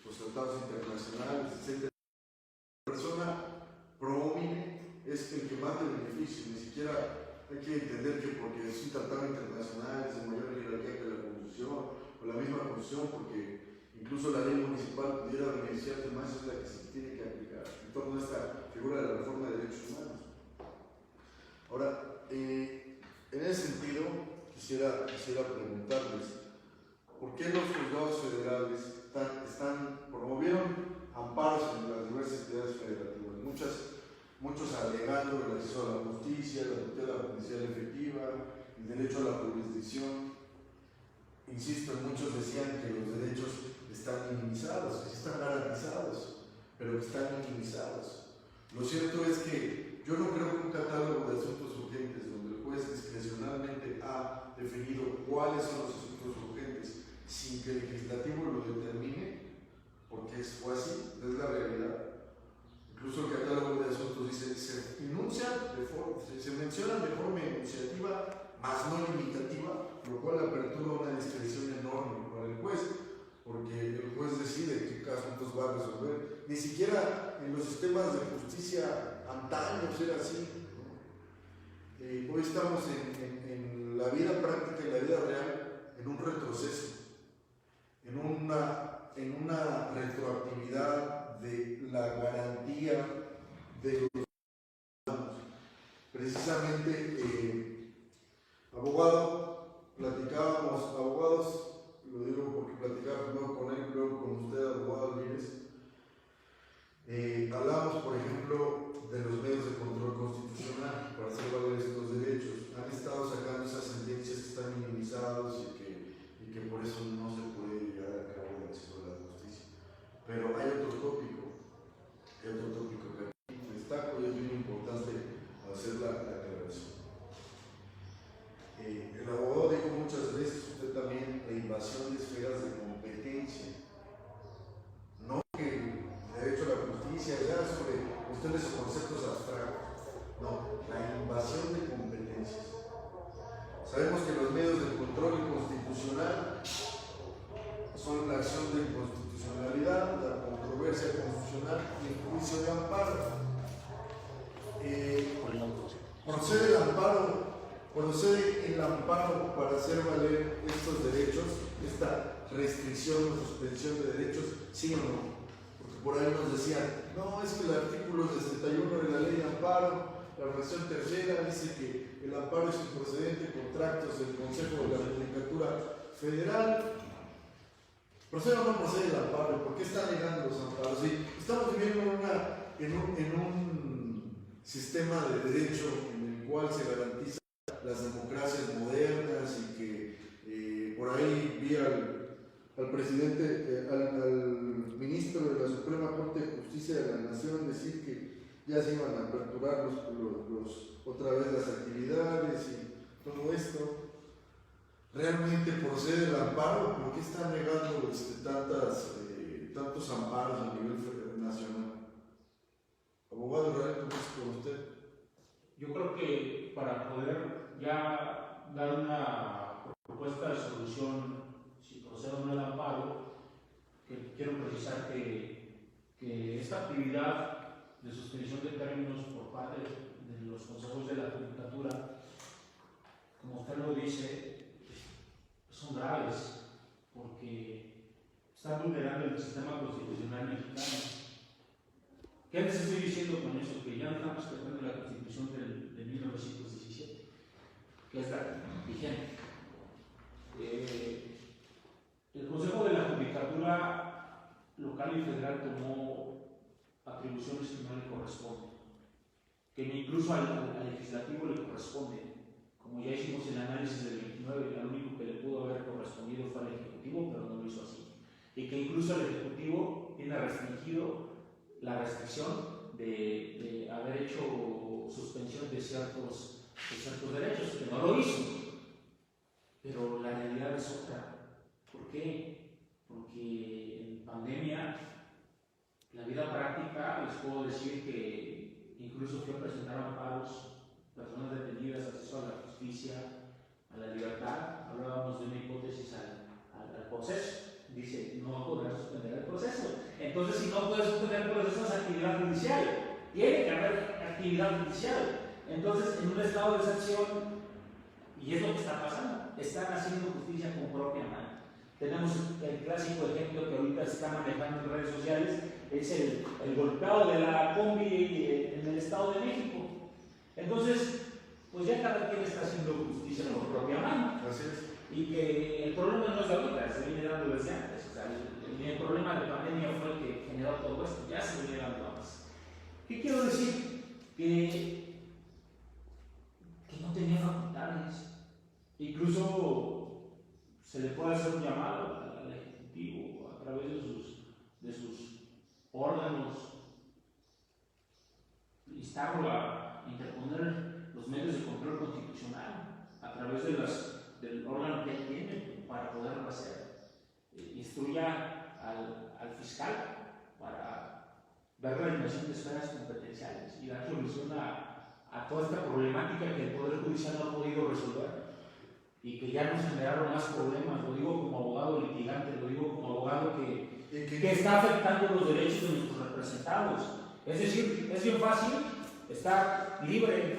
los tratados internacionales, etc. La persona pro homine es el que más te beneficia, ni siquiera hay que entender que porque es un tratado internacional es de mayor jerarquía que la Constitución o la misma Constitución, porque incluso la ley municipal pudiera beneficiarte más, es la que se tiene que aplicar en torno a esta figura de la reforma de derechos humanos. Ahora, en ese sentido, quisiera preguntarles, ¿por qué los juzgados federales promovieron amparos en las diversas entidades federativas? Muchos alegando el acceso a la justicia, la tutela judicial efectiva, el derecho a la jurisdicción. Insisto, muchos decían que los derechos están minimizados, que sí están garantizados, pero que están minimizados. Lo cierto es que yo no creo que un catálogo de asuntos urgentes, donde el juez discrecionalmente ha definido cuáles son los asuntos urgentes, sin que el legislativo lo determine, porque fue así, es la realidad. Incluso el catálogo de asuntos dice, se mencionan de forma enunciativa, más no limitativa, lo cual apertura una discreción enorme para el juez, porque el juez decide qué asuntos va a resolver. Ni siquiera en los sistemas de justicia antaños era así, ¿no? Hoy estamos en la vida práctica, en la vida real, en un retroceso, en una retroactividad de la garantía de los humanos. Precisamente, abogados, lo digo porque platicaba primero con él, luego con usted, abogado Alvírez, hablamos, por ejemplo, de los medios de control constitucional para hacer valer estos derechos. Han estado sacando esas sentencias que están minimizados y que por eso no se puede llegar a cabo el acceso a la justicia. Pero hay otro tópico que aquí destaco y es muy importante hacer la aclaración. El abogado dijo muchas veces, usted también, la invasión de esferas de competencia. No que el derecho a la justicia ya sobre cuestiones o conceptos abstractos. No, la invasión de competencias. Sabemos que los medios de control constitucional son la acción de inconstitucionalidad, la controversia constitucional y el juicio de amparo. Procede el amparo para hacer valer estos derechos, esta restricción o suspensión de derechos, sí o no. Porque por ahí nos decían, no, es que el artículo 61 de la ley de amparo, la fracción tercera, dice que el amparo es improcedente con tractos del Consejo de la Judicatura Federal. ¿Procede o no procede el amparo? ¿Por qué están negando los amparos? Sí, estamos viviendo en un sistema de derecho en el cual se garantiza las democracias modernas y que por ahí vi al presidente, al ministro de la Suprema Corte de Justicia de la Nación decir que ya se iban a aperturar otra vez las actividades y todo esto. ¿Realmente procede el amparo? ¿Por qué están negando tantos amparos a nivel nacional? Abogado Israel, ¿cómo es con usted? Yo creo que para poder ya dar una propuesta de solución, si procede o no el amparo, que quiero precisar que esta actividad de suspensión de términos por parte de los consejos de la Judicatura, como usted lo dice, son graves porque están vulnerando el sistema constitucional mexicano. ¿Qué les estoy diciendo con eso? Que ya no estamos respetando la Constitución de 1917, que es la vigente. El Consejo de la Judicatura local y federal tomó atribuciones que no le corresponden, que incluso al legislativo le corresponde. Como ya hicimos el análisis del 29, lo único que le pudo haber correspondido fue al Ejecutivo, pero no lo hizo así. Y que incluso el Ejecutivo tiene restringido la restricción de haber hecho suspensión de ciertos derechos, que no lo hizo. Pero la realidad es otra. ¿Por qué? Porque en pandemia, la vida práctica, les puedo decir que incluso fue a presentar amparos, personas detenidas, acceso a la justicia, a la libertad. Hablábamos de una hipótesis al proceso. Dice, no podrá suspender el proceso. Entonces, si no puede suspender el proceso, es actividad judicial. Tiene que haber actividad judicial. Entonces, en un estado de excepción, y es lo que está pasando, están haciendo justicia con propia mano. Tenemos el clásico ejemplo que ahorita se está manejando en redes sociales, es el golpeado de la combi en el Estado de México. Entonces, pues ya cada quien está haciendo justicia por propia mano. Así es. Y que el problema no es de ahorita, se viene dando desde antes. O sea, el problema de pandemia fue el que generó todo esto, ya se venía dando antes. ¿Qué quiero decir? Que no tenía facultades. Incluso se le puede hacer un llamado al Ejecutivo a través de sus órganos, instarlo a interponer los medios de control constitucional a través del órgano que él tiene para poderlo hacer. Instruya al fiscal para ver la eliminación de esferas competenciales y dar solución a toda esta problemática que el Poder Judicial no ha podido resolver y que ya nos generaron más problemas. Lo digo como abogado litigante, lo digo como abogado que está afectando los derechos de nuestros representados. Es decir, es bien fácil estar libre.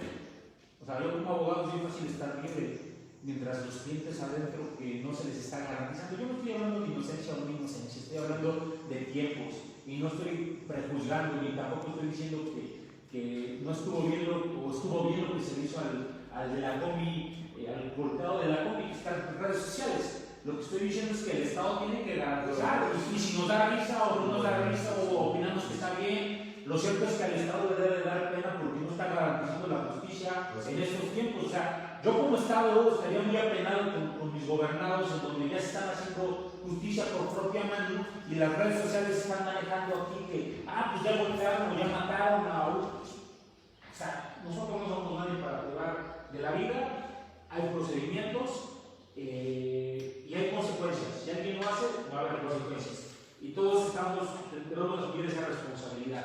O sea, yo como abogado es bien fácil estar libre mientras los clientes adentro que no se les está garantizando. Yo no estoy hablando de inocencia o no inocencia, estoy hablando de tiempos y no estoy prejuzgando ni tampoco estoy diciendo que no estuvo bien o estuvo bien lo que se le hizo al de la combi, al golpeado de la combi que está en redes sociales. Lo que estoy diciendo es que el Estado tiene que garantizar, y si nos da risa o no nos da risa o opinamos que está bien, lo cierto es que al Estado le debe dar pena porque no está garantizando la justicia en estos tiempos. O sea, yo como Estado estaría muy apenado con mis gobernados en donde ya se están haciendo justicia por propia mano y las redes sociales están manejando aquí que, pues ya golpearon o ya mataron a uno. O sea, nosotros no somos nadie para privar de la vida, hay procedimientos y hay consecuencias. Si alguien lo hace, va a haber consecuencias. Y todos debemos asumir esa responsabilidad.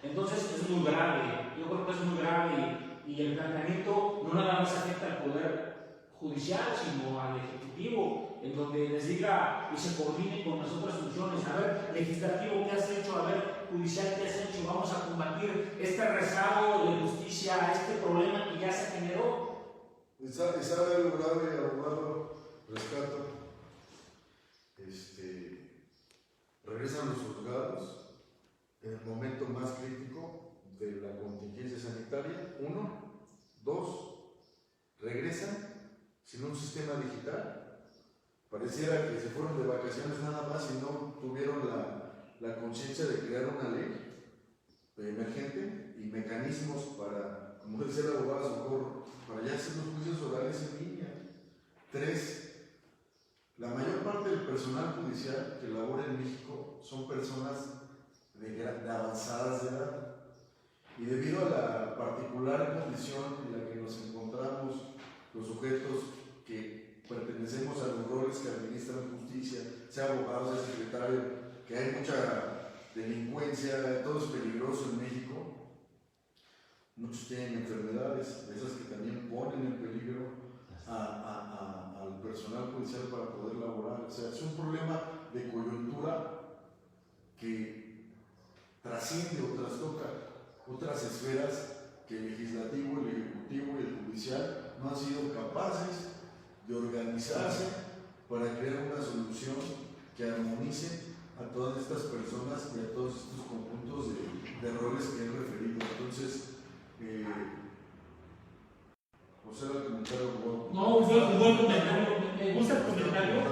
Entonces es muy grave, yo creo que es muy grave y el planteamiento no nada más afecta al Poder Judicial, sino al Ejecutivo, en donde les diga y se coordine con las otras funciones. A ver, legislativo, ¿qué has hecho? A ver, judicial, ¿qué has hecho? Vamos a combatir este rezago de justicia, este problema que ya se generó. ¿Sabe algo grave, abogado? Rescato. Regresan los juzgados en el momento más crítico de la contingencia sanitaria. 1, 2, regresan sin un sistema digital. Pareciera que se fueron de vacaciones nada más y no tuvieron la conciencia de crear una ley emergente y mecanismos para como dice la abogada Socorro, para ya hacer los juicios orales en línea. 3, la mayor parte del personal judicial que labora en México son personas de avanzadas de edad. Y debido a la particular condición en la que nos encontramos los sujetos que pertenecemos a los roles que administran justicia, sea abogado, sea secretario, que hay mucha delincuencia, todo es peligroso en México, muchos tienen enfermedades, esas que también ponen en peligro al personal judicial para poder laborar. O sea, es un problema de coyuntura que trasciende o trastoca otras esferas que el legislativo, el ejecutivo y el judicial no han sido capaces de organizarse para crear una solución que armonice a todas estas personas y a todos estos conjuntos de roles que he referido. Entonces, José, el comentario. No, un buen comentario. Me gusta el comentario,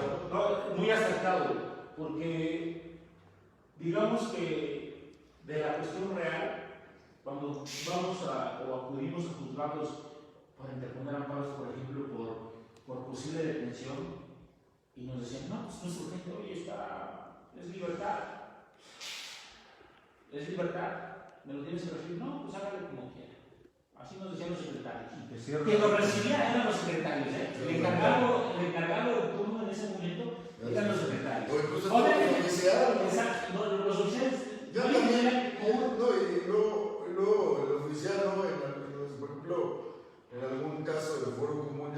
muy acertado, porque digamos que de la cuestión real, cuando vamos o acudimos a juzgados para interponer amparos, por ejemplo, por posible detención, y nos decían, no, pues no es urgente, oye, es libertad. Es libertad. ¿Me lo tienes que recibir? No, pues hágale como quiera. Así nos decían los secretarios. Que lo recibía eran los secretarios, ¿eh? El encargado del turno en ese momento eran los secretarios. Exacto, los oficiales. Ya también, y luego el oficial, ¿no? Por ejemplo, en algún caso del foro común,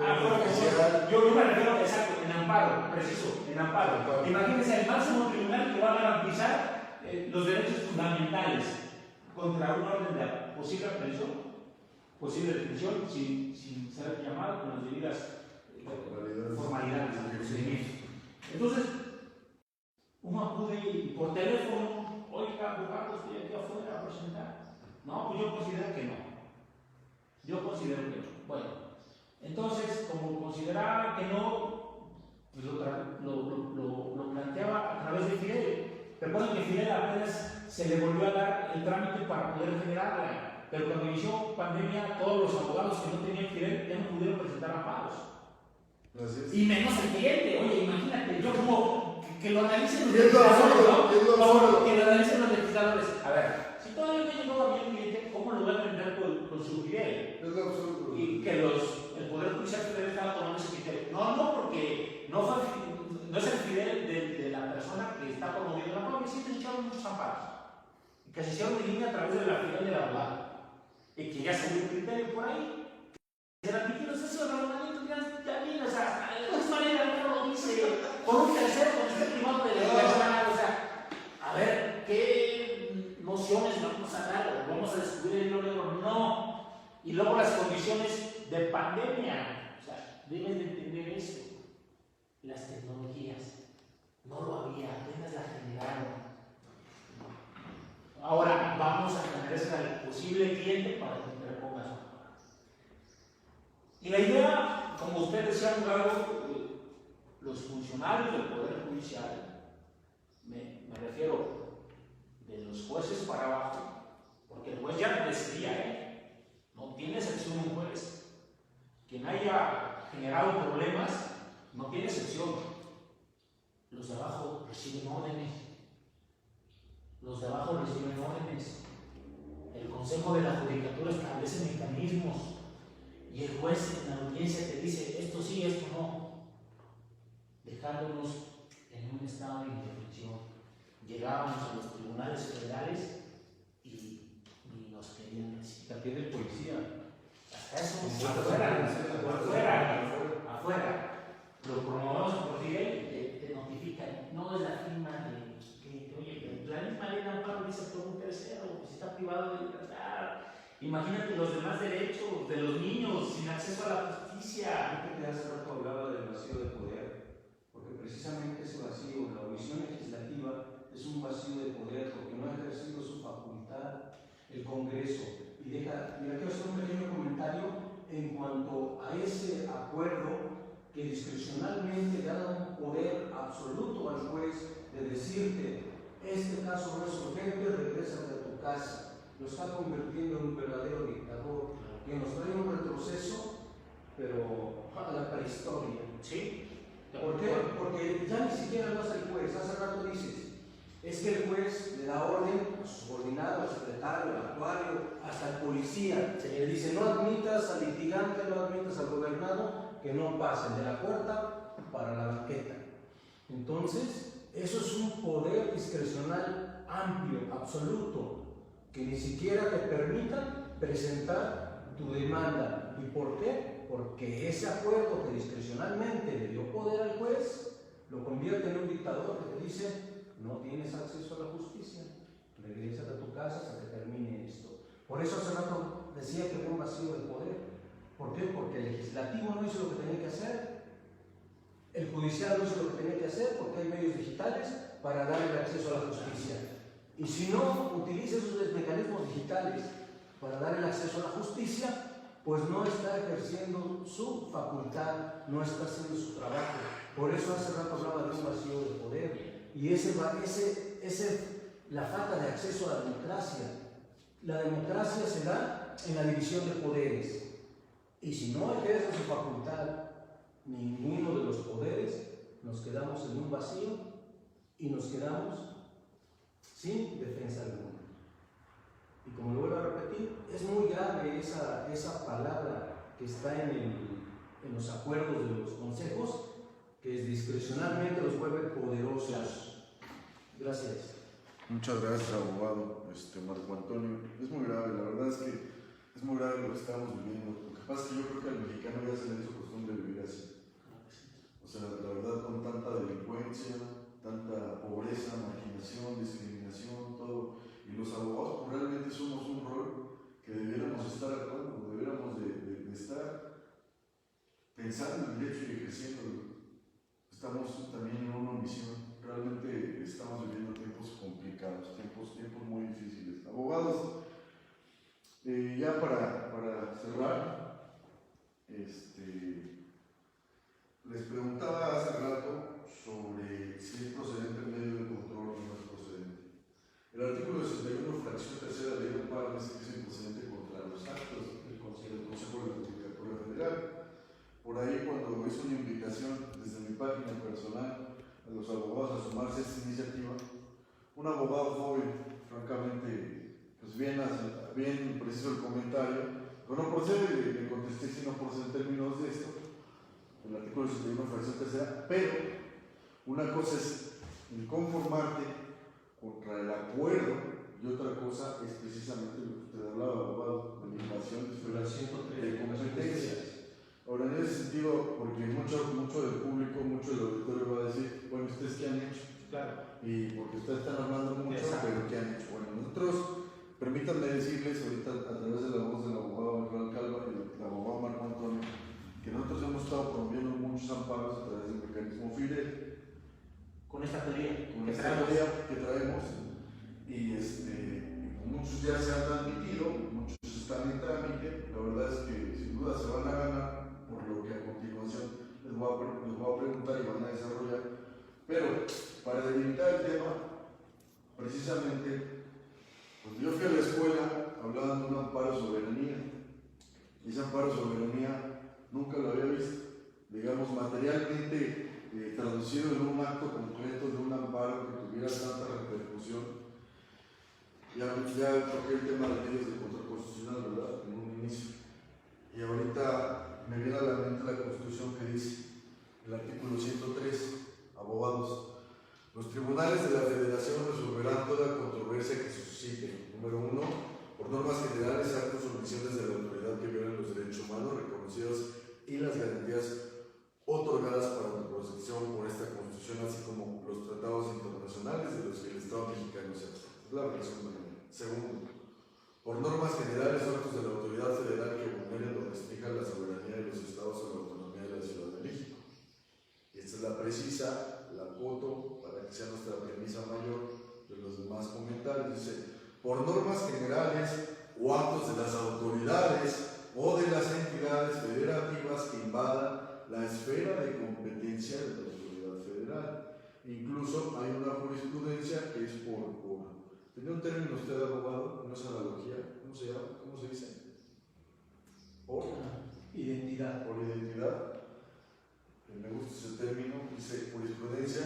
yo me refiero, exacto, en amparo, preciso, en amparo. Imagínense el máximo tribunal que va a garantizar los derechos fundamentales contra un orden de posible aprehensión, posible detención, sin ser llamado con las debidas formalidades del procedimiento. Entonces, uno acude y por teléfono, oiga, abogado, estoy aquí afuera a presentar. No, pues yo considero que no. Bueno, entonces, como consideraba que no, pues lo planteaba a través de Fidel. Recuerden que Fidel apenas se le volvió a dar el trámite para poder generarla, pero cuando inició pandemia, todos los abogados que no tenían Fidel ya no pudieron presentar amparos. Y menos el cliente. Oye, imagínate, yo como que lo analicen los legisladores, ¿no? Que lo analicen los legisladores. A ver, si todavía no llegó a mí el cliente, ¿cómo lo voy a aprender con su Fidel? Es lo absurdo. Y que el Poder Judicial Federal estaba tomando ese criterio. No, porque no es el Fidel de la persona que está promoviendo la prueba, que siempre se echaron muchos amparos. Que se hicieron en línea a través de la Fidel del abogado. Y que ya salió el criterio por ahí. Se la admitieron, ese razonamiento ya viene, o sea, de esta manera no lo dice, con un tercero, con este privado de la o sea, a ver, ¿qué nociones vamos a dar? ¿Vamos a descubrir el hilo negro? No. Y luego las condiciones de pandemia, o sea, deben de entender eso. Las tecnologías, no lo había, apenas la generaron. Ahora vamos a tener al posible cliente para que interponga su amparo. Y la idea, como usted decía, los funcionarios del Poder Judicial, me refiero de los jueces para abajo, porque el juez ya decidía, no tiene excepción un juez. Quien haya generado problemas, no tiene excepción. Los de abajo reciben órdenes. El Consejo de la Judicatura establece mecanismos y el juez en la audiencia te dice esto sí, esto no, dejándonos en un estado de indefensión. Llegábamos a los tribunales federales y nos querían recibir. La piel del policía. Hasta eso, afuera. Lo promovemos por Fidel y te notifican. No es la firma de que, oye, la misma ley de amparo dice por un tercero, pues está privado de libertad. Imagínate los demás derechos de los niños sin acceso a la justicia. Fíjate que hace rato hablaba del vacío de poder, porque precisamente ese vacío, la omisión legislativa, es un vacío de poder, porque no ha ejercido su facultad el Congreso. Y mira, quiero hacer un pequeño comentario en cuanto a ese acuerdo que discrecionalmente le da un poder absoluto al juez de decirte, este caso no es urgente, regrésate a tu casa. Lo está convirtiendo en un verdadero dictador. que nos trae un retroceso, pero a la prehistoria. ¿Sí? ¿Por qué? Porque ya ni siquiera lo hace el juez. Hace rato dices, es que el juez le da orden a su subordinado, al secretario, al actuario, hasta al policía. Se le dice, no admitas al litigante, no admitas al gobernado, que no pasen de la puerta para la banqueta. Entonces, eso es un poder discrecional amplio, absoluto, que ni siquiera te permita presentar tu demanda. ¿Y por qué? Porque ese acuerdo que discrecionalmente le dio poder al juez lo convierte en un dictador que te dice, no tienes acceso a la justicia, regresa a tu casa hasta que termine esto. Por eso hace rato decía que había un vacío de poder. ¿Por qué? Porque el legislativo no hizo lo que tenía que hacer, el judicial no hizo lo que tenía que hacer, porque hay medios digitales para dar el acceso a la justicia. Y si no utiliza esos mecanismos digitales para dar el acceso a la justicia, pues no está ejerciendo su facultad, no está haciendo su trabajo. Por eso hace rato hablaba de un vacío de poder. Y la falta de acceso a la democracia. La democracia se da en la división de poderes. Y si no ejerce su facultad ninguno de los poderes, nos quedamos en un vacío y nos quedamos sin defensa alguna. Y como lo vuelvo a repetir, es muy grave esa palabra que está en los acuerdos de los consejos, que discrecionalmente los vuelve poderosos. Gracias. Muchas gracias, abogado Marco Antonio. Es muy grave, la verdad es que es muy grave lo que estamos viviendo. Lo que pasa es que yo creo que al mexicano ya se le hizo costumbre vivir así. O sea, la verdad, con tanta delincuencia, tanta pobreza, marginación, discriminación, todo. Y los abogados pues, realmente somos un rol que debiéramos estar actuando, debiéramos de estar pensando en el derecho y ejerciéndolo. Estamos también en una omisión. Realmente estamos viviendo tiempos complicados, tiempos muy difíciles. Abogados, ya para cerrar, les preguntaba hace rato sobre si es procedente el medio de control o no es procedente. El artículo 61, fracción tercera de la Amparo dice que es improcedente contra los actos del Consejo de la Judicatura Federal. Por ahí, cuando hice una invitación desde mi página personal a los abogados a sumarse a esta iniciativa, un abogado joven, francamente, pues bien preciso el comentario, pero no procede, le contesté si no procede en términos de esto, el artículo 61, fracción tercera, pero una cosa es el conformarte contra el acuerdo y otra cosa es precisamente lo que usted hablaba, abogado, de la invasión de competencias. Ahora, en ese sentido, porque mucho del público, mucho del auditorio va a decir, bueno, ¿ustedes qué han hecho? Claro. Y porque ustedes están hablando mucho, exacto, pero ¿qué han hecho? Bueno, nosotros, permítanme decirles ahorita a través de la voz del abogado Raúl Calva y del abogado Marco Antonio, que nosotros hemos estado promoviendo muchos amparos a través del mecanismo FIDE, Con esta teoría que traemos, y muchos ya se han admitido, muchos están en trámite. La verdad es que sin duda se van a ganar, por lo que a continuación les voy a preguntar y van a desarrollar. Pero para delimitar el tema, precisamente, cuando yo fui a la escuela hablaban de un amparo soberanía, y ese amparo soberanía nunca lo había visto, digamos, materialmente traducido en un acto concreto de un amparo que tuviera tanta repercusión. Ya toqué el tema de medios de control constitucional, ¿verdad? En un inicio. Y ahorita me viene a la mente la Constitución que dice, el artículo 103, abogados, los tribunales de la Federación resolverán toda controversia que se suscite. Número 1, por normas generales, actos o omisiones de la autoridad que violen los derechos humanos reconocidos y las garantías otorgadas para la protección por esta Constitución, así como los tratados internacionales de los que el Estado mexicano se abstiene. Es la versión primera. Segundo, por normas generales o actos de la autoridad federal que vulneren o restrinjan la soberanía de los estados o la autonomía de la Ciudad de México. Y esta es la precisa, la coto, para que sea nuestra premisa mayor de los demás comentarios. Dice, por normas generales o actos de las autoridades o de las entidades federativas que invadan la esfera de competencia de la autoridad federal. Incluso hay una jurisprudencia que es ¿tiene un término usted, abogado? ¿No es analogía? ¿Cómo se llama? ¿Cómo se dice? por Identidad. identidad, me gusta ese término, dice jurisprudencia,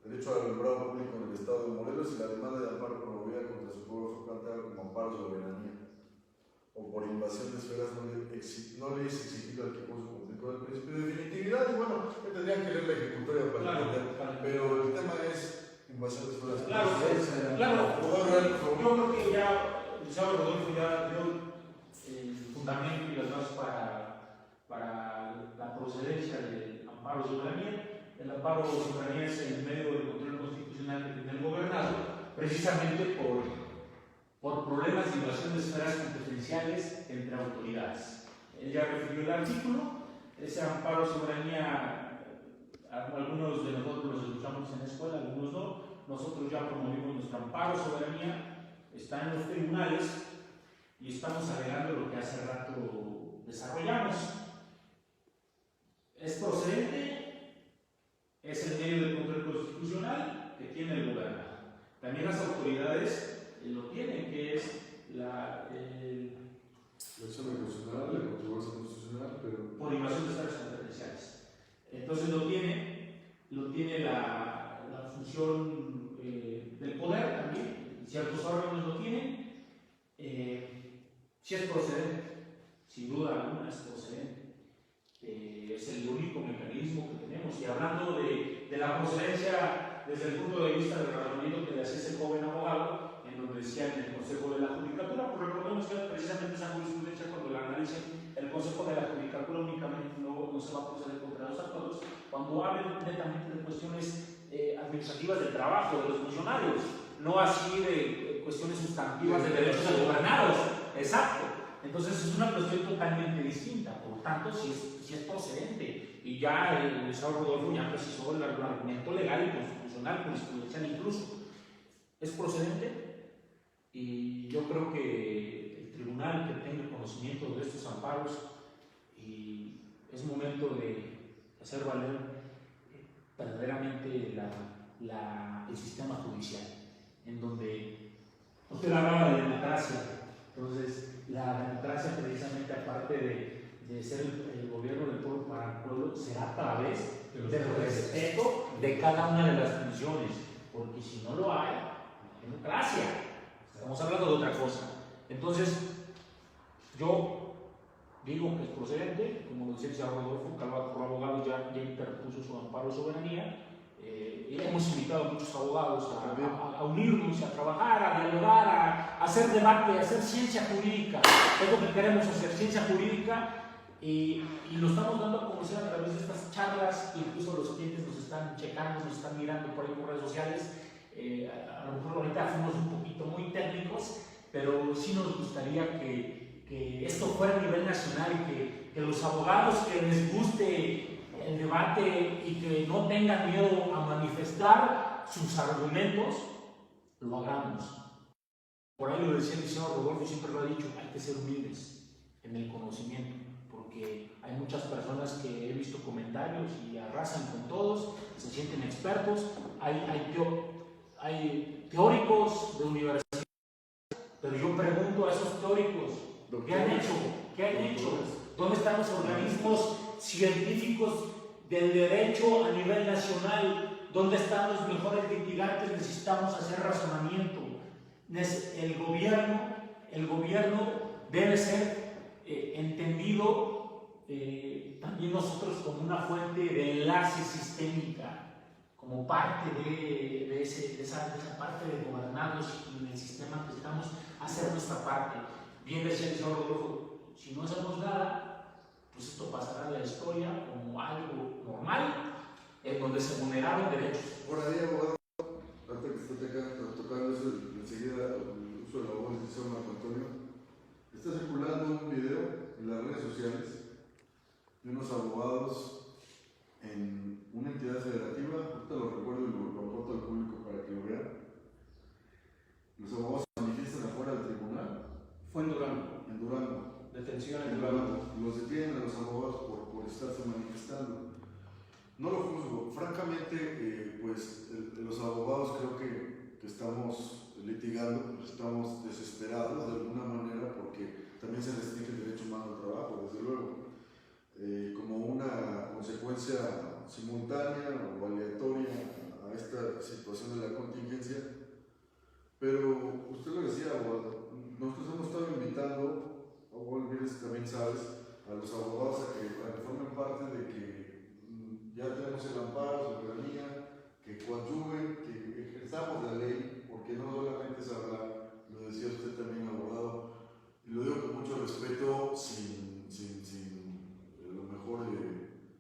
derecho al alumbrado público en el Estado de Morelos y la demanda de amparo promovida contra su pueblo fue planteada como amparo de soberanía o por invasión de esferas no le es exigido al que puso cumplido el principio de definitividad. Y bueno, que tendrían que leer la ejecutoria para entender, pero el tema es invasión de esferas. Claro, yo creo que ya el licenciado Rodolfo ya dio el fundamento y las bases para la procedencia del amparo de soberanía. El amparo de soberanía es el medio de control constitucional que tiene el gobernado, precisamente por problemas de invasión de esferas competenciales entre autoridades. Él ya refirió el artículo, ese amparo de soberanía, algunos de nosotros los escuchamos en la escuela, algunos no. Nosotros ya promovimos nuestro amparo de soberanía, está en los tribunales y estamos alegando lo que hace rato desarrollamos. ¿Es procedente? Es el medio de control constitucional que tiene el gobernador. También las autoridades lo tienen, que es la acción constitucional, la controversia constitucional, pero por invasión de esferas competenciales. Entonces lo tiene la función del poder también, ciertos órganos lo tienen. Si es procedente, sin duda alguna es procedente. Es el único mecanismo que tenemos. Y hablando de la procedencia desde el punto de vista del razonamiento que le hacía ese joven abogado, en donde decía en el Consejo de la Judicatura, pues recordemos que precisamente esa jurisprudencia, cuando la analicen, el Consejo de la Judicatura únicamente no se va a proceder contra los acuerdos, cuando hablen netamente de cuestiones administrativas del trabajo de los funcionarios, no así de cuestiones sustantivas de derechos de gobernados. Exacto. Entonces es una cuestión totalmente distinta. Por tanto, si es procedente. Y ya el licenciado Rodolfo ya precisó el argumento legal y constitucional, jurisprudencial incluso. Es procedente y yo creo que el tribunal que tenga conocimiento de estos amparos, y es momento de hacer valer verdaderamente el sistema judicial, en donde usted hablaba de democracia. Entonces, la democracia, precisamente, aparte de ser el gobierno del pueblo para el pueblo, será a través del respeto de cada una de las funciones, porque si no lo hay, democracia. Estamos hablando de otra cosa. Entonces, yo digo que es procedente, como lo decía el señor Rodolfo, Calvato por abogados ya interpuso su amparo de soberanía. Y hemos invitado a muchos abogados a unirnos, a trabajar, a dialogar, a hacer debate, a hacer ciencia jurídica. Es lo que queremos hacer, ciencia jurídica, y lo estamos dando a conocer a través de estas charlas. Incluso los clientes nos están checando, nos están mirando por ahí por redes sociales. A lo mejor ahorita fuimos un poquito muy técnicos, pero sí nos gustaría que esto fuera a nivel nacional y que los abogados que les guste el debate y que no tengan miedo a manifestar sus argumentos, lo hagamos. Por ahí lo decía el licenciado Rodolfo, siempre lo ha dicho, hay que ser humildes en el conocimiento, porque hay muchas personas que he visto comentarios y arrasan con todos, se sienten expertos, hay teóricos de universidad, pero yo pregunto a esos teóricos, ¿qué han hecho? ¿Qué han hecho? ¿Dónde están los organismos científicos del derecho a nivel nacional? ¿Dónde están los mejores litigantes? Necesitamos hacer razonamiento. El gobierno debe ser entendido también nosotros como una fuente de enlace sistémica, como parte de esa parte de gobernados y en el sistema que estamos, hacer nuestra parte. Bien decía el señor Rodolfo, si no hacemos nada, pues esto pasará a la historia como algo normal, en donde se vulneraron derechos. por ahí, abogado, ahorita que está tocando eso, enseguida el uso de la voz del licenciado Marco Antonio, está circulando un video en las redes sociales de unos abogados en una entidad federativa, ahorita lo recuerdo y lo aporto al público para que lo vean. Los abogados se manifiestan afuera del tribunal. Fue en Durango. En Durango. Detención en Durango. Los detienen a los abogados por estarse manifestando. No lo juzgo. Francamente, pues los abogados creo que estamos litigando, estamos desesperados de alguna manera porque también se restringe el derecho humano al trabajo, desde luego, como una consecuencia simultánea o aleatoria a esta situación de la contingencia. Pero usted lo decía, abogado, nosotros hemos estado invitando, abogado Olvides, también sabes, a los abogados a que formen parte de que ya tenemos el amparo, soberanía, que coadyuven, que ejerzamos la ley, porque no solamente es hablar, lo decía usted también, abogado, y lo digo con mucho respeto, sin a lo mejor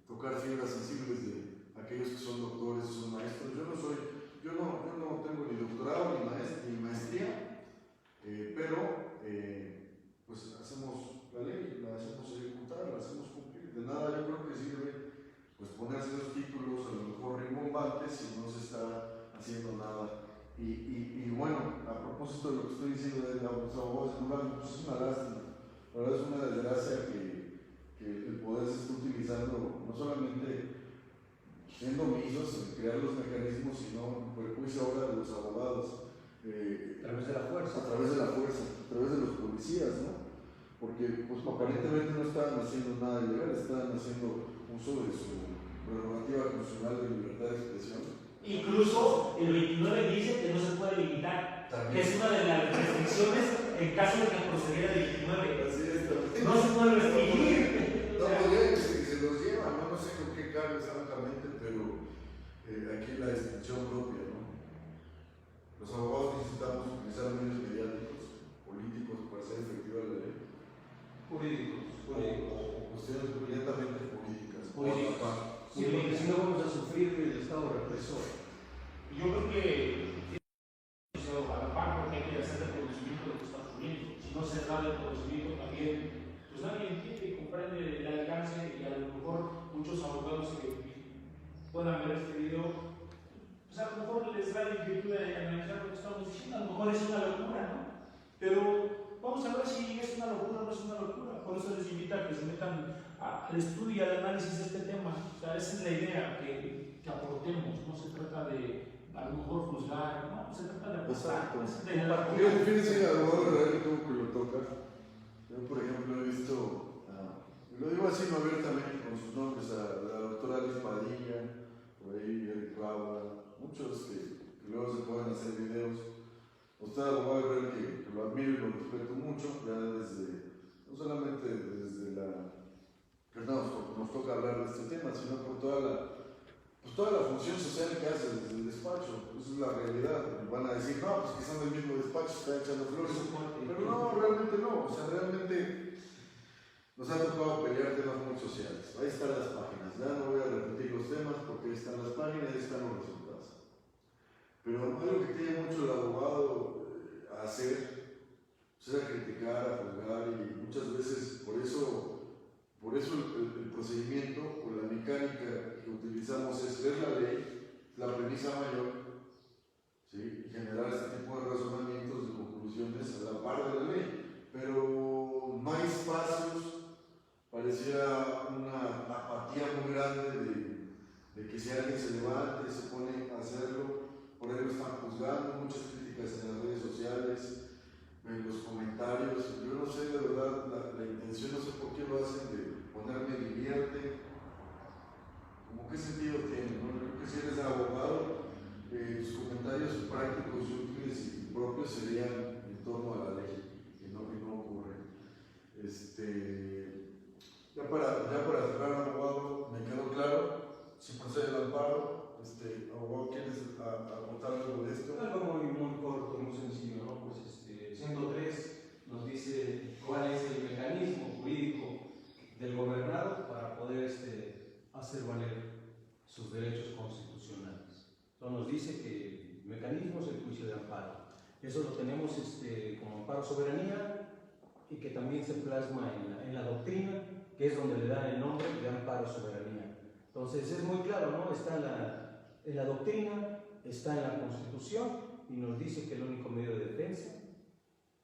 tocar fibras sensibles de aquellos que son doctores, son maestros. Yo no tengo ni doctorado ni maestría, pero pues hacemos la ley, la hacemos ejecutar, la hacemos cumplir. De nada yo creo que sirve pues ponerse los títulos a lo mejor rimbombantes si no se está haciendo nada. Y bueno, a propósito de lo que estoy diciendo de los abogados rurales, pues es una lástima. La verdad es una desgracia que el poder se esté utilizando no solamente siendo omisos en crear los mecanismos, sino en perjuicio ahora de los abogados. A través de la fuerza. A través de la fuerza, a través de los policías, ¿no? Porque pues aparentemente no estaban haciendo nada ilegal, estaban haciendo uso de su prerrogativa constitucional de libertad de expresión. Incluso el 29 dice que no se puede limitar, que es una de las restricciones en caso de que procediera el 29. Así es, también. No se puede restringir. No, podría que se los lleva, no sé con qué cargo exactamente, pero aquí la distinción propia, ¿no? Los abogados necesitamos utilizar medios mediáticos, políticos, para hacer efectiva la ley. Jurídicos. O cuestiones brillantemente jurídicas. Sí, porque si no vamos a sufrir el Estado represor. Yo creo que a la par porque hay que hacer el conocimiento de lo que está ocurriendo. Si no se da el conocimiento también, pues nadie entiende y comprende el alcance, y a lo mejor muchos abogados que puedan ver este video, pues a lo mejor les da la inquietud de analizar lo que estamos diciendo. A lo mejor es una locura, ¿no? Pero vamos a ver si es una locura o no es una locura. Por eso les invito a que se metan al estudio y al análisis de este tema. O sea, esa es la idea, que aportemos. No se trata de a lo mejor juzgar, no, se trata de aportar. Fíjense, abogado verdadero, como que lo toca. Yo, por ejemplo, he visto, lo digo así no abiertamente con sus nombres, a la doctora Alice Padilla, por ahí, Eric Raba, muchos que luego se pueden hacer videos. Usted, abogado verdadero, que lo admiro y lo respeto mucho, ya no solamente desde que nos toca hablar de este tema, sino por toda la función social que hace desde el despacho. Esa es la realidad. Van a decir, no, pues que están en el mismo despacho, está echando flores. Pero no, realmente no. O sea, realmente nos ha tocado pelear temas muy sociales. Ahí están las páginas. Ya no voy a repetir los temas porque ahí están las páginas y ahí están los resultados. Pero algo que tiene mucho el abogado a hacer es a criticar, a juzgar, y muchas veces por eso el procedimiento o la mecánica que utilizamos es ver la ley, la premisa mayor, ¿sí? Y generar este tipo de razonamientos, de conclusiones a la par de la ley. Pero no hay espacios, pareciera una apatía muy grande de que si alguien se levanta y se pone a hacerlo, por ahí lo están juzgando, muchas críticas en las redes sociales, en los comentarios. Yo no sé de verdad la intención, no sé por qué lo hacen, de ponerme divierte. ¿Cómo qué sentido tiene? ¿No? Creo que si eres abogado, tus comentarios prácticos y útiles y propios serían en torno a la ley, y no ocurre. Ya para cerrar, abogado, me quedó claro, si procede el amparo. Abogado, ¿quieres aportar algo de esto? Algo muy corto, muy sencillo, ¿no? Pues 103 nos dice cuál es el mecanismo jurídico del gobernado para poder hacer valer sus derechos constitucionales. Entonces nos dice que el mecanismo es el juicio de amparo. Eso lo tenemos como amparo soberanía, y que también se plasma en la doctrina, que es donde le dan el nombre de amparo soberanía. Entonces es muy claro, ¿no? Está en la doctrina, está en la Constitución, y nos dice que el único medio de defensa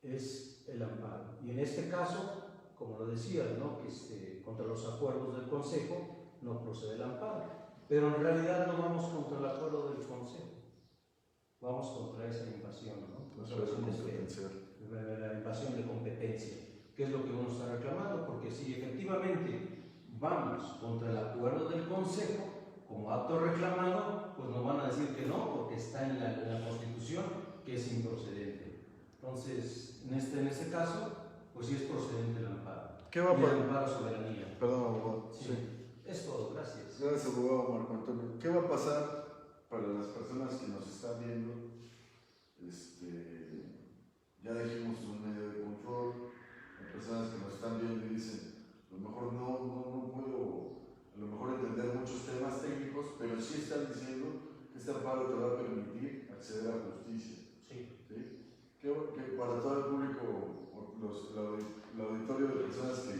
es el amparo. Y en este caso, como lo decías, ¿no? Que contra los acuerdos del Consejo no procede el amparo. Pero en realidad no vamos contra el acuerdo del Consejo, vamos contra esa invasión, ¿no? La invasión de competencia, que es lo que vamos contra el acuerdo del Consejo, como acto reclamado, pues nos van a decir que no, porque está en la Constitución, que es improcedente. Entonces, en este caso, pues sí es procedente el amparo. ¿Qué va a Y el pasar? amparo soberanía. Perdón, abogado. Sí. Es todo, gracias. Gracias, abogado Marco Antonio. ¿Qué va a pasar para las personas que nos están viendo? Ya dijimos un medio de control, hay personas que nos están viendo y dicen, a lo mejor no puedo a lo mejor entender muchos temas técnicos, pero sí están diciendo que este amparo te va a permitir acceder a justicia. Sí. ¿Sí? Que para todo el público, el auditorio de personas que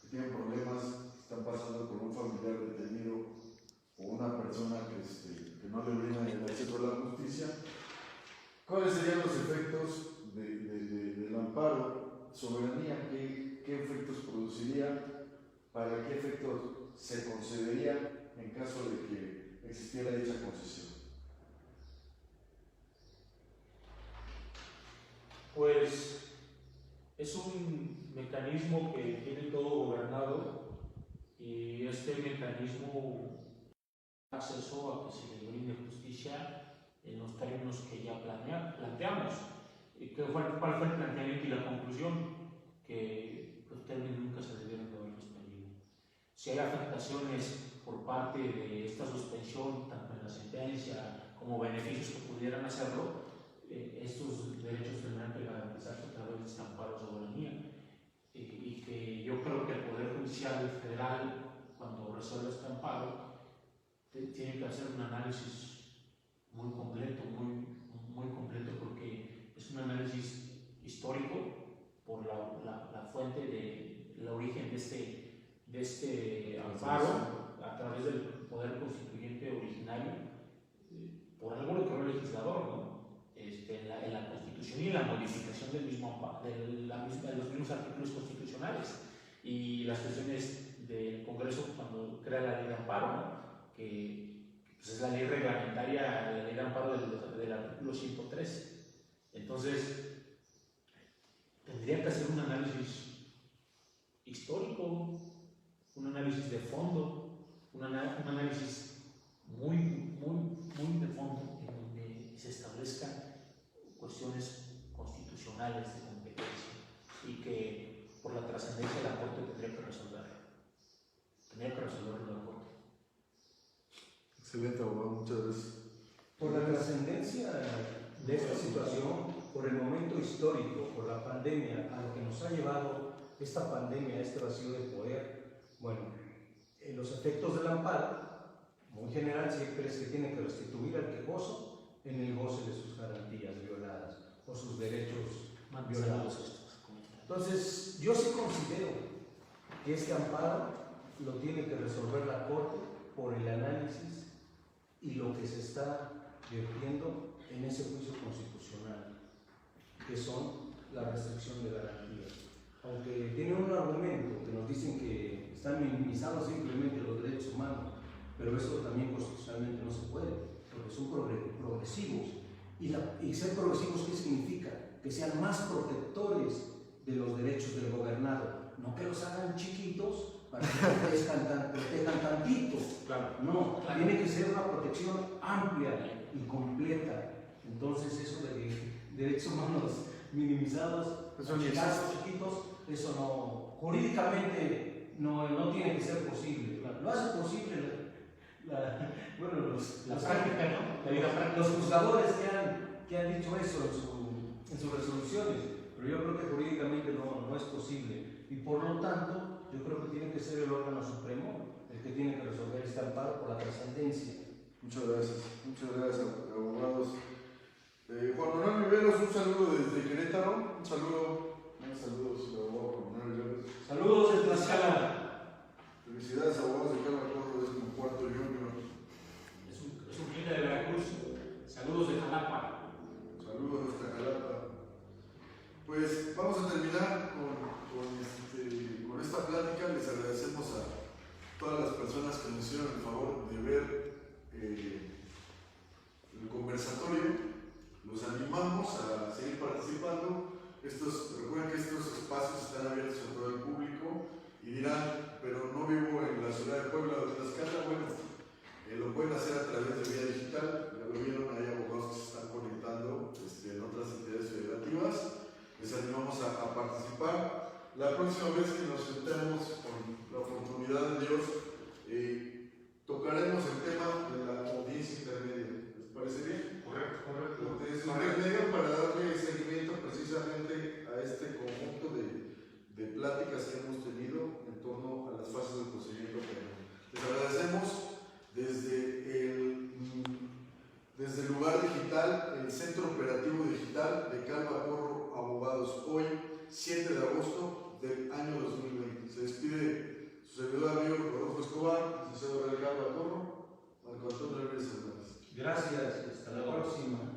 tienen problemas, están pasando por un familiar detenido o una persona que no le brinda el acceso a la justicia, ¿cuáles serían los efectos del amparo soberanía? ¿Qué efectos produciría? ¿Para qué efectos se concedería en caso de que existiera dicha concesión? Pues es un mecanismo que tiene todo gobernado y este mecanismo da acceso a que se le brinde justicia en los términos que ya planteamos. ¿Cuál fue el planteamiento y la conclusión? Que los términos nunca se debieron de haber suspendido. Si hay afectaciones por parte de esta suspensión, tanto en la sentencia como beneficios que pudieran hacerlo, estos derechos tendrán que garantizarse a través de este amparo de soberanía. Y que yo creo que el Poder Judicial Federal, cuando resuelve este amparo, tiene que hacer un análisis muy completo, muy completo, porque es un análisis histórico por la fuente del origen de este amparo a través del Poder Constituyente originario, por algo lo creó el legislador, ¿no? En la Constitución y en la modificación del mismo amparo, de los mismos artículos constitucionales y las cuestiones del Congreso cuando crea la ley de amparo, ¿no? Que pues es la ley reglamentaria, la ley de amparo del artículo 113. Entonces, tendría que hacer un análisis histórico, un análisis de fondo, un análisis muy de fondo, en donde se establezcan cuestiones constitucionales de competencia y que por la trascendencia de la Corte tendría que resolverlo. Tendría que resolverlo la Corte. Excelente, abogado, muchas gracias. Por la trascendencia de esta situación, por el momento histórico, por la pandemia, a lo que nos ha llevado esta pandemia, este vacío de poder, bueno, los efectos del amparo, muy general, siempre es que tiene que restituir al quejoso en el goce de sus garantías violadas o sus derechos violados. Entonces, yo sí considero que este amparo lo tiene que resolver la Corte por el análisis y lo que se está vertiendo en ese juicio constitucional, que son la restricción de garantías. Aunque tiene un argumento que nos dicen que están minimizados simplemente los derechos humanos, pero eso también constitucionalmente no se puede, porque son progresivos. ¿Y ser progresivos qué significa? Que sean más protectores de los derechos del gobernado, no que los hagan chiquitos para que protejan tantito. Claro. No, tiene que ser una protección amplia y completa. Entonces eso de derechos humanos minimizados, chiquitos, eso no, jurídicamente no tiene que ser posible. Lo hace posible La práctica, ¿no? los juzgadores que han dicho eso en sus resoluciones, pero yo creo que jurídicamente no es posible. Y por lo tanto, yo creo que tiene que ser el órgano supremo el que tiene que resolver este amparo por la trascendencia. Muchas gracias, abogados. Juan Manuel Riveros, un saludo desde Querétaro. Saludos, abogado Juan Manuel Riveros. Saludos desde Tlaxcala. Felicidades, abogados de Carlos Córdoba, es como cuarto junior. Es un cliente de Veracruz. Saludos de Jalapa. Saludos hasta Jalapa. Pues vamos a terminar con esta plática. Les agradecemos a todas las personas que nos hicieron el favor de ver el conversatorio. Los animamos a seguir participando. Recuerden que estos espacios están abiertos a todo el público Y dirán, pero no vivo en la ciudad de Puebla o de Tlaxcala. Bueno, lo pueden hacer a través de vía digital. Ya lo vieron, hay abogados que se están conectando en otras entidades federativas. Les animamos a participar. La próxima vez que nos sentemos, con la oportunidad de Dios, tocaremos el tema de la audiencia intermedia. ¿Les parece bien? Correcto. Audiencia intermedia para darle seguimiento precisamente a este conjunto de pláticas que hemos tenido en torno a las fases del procedimiento penal. Les agradecemos desde el lugar digital, el Centro Operativo Digital de Calva Corro Abogados, hoy 7 de agosto del año 2020. Se despide su servidor amigo Rodolfo Escobar, licenciado Real Calva Corro, Marco Antonio Hernández. Gracias, hasta la próxima.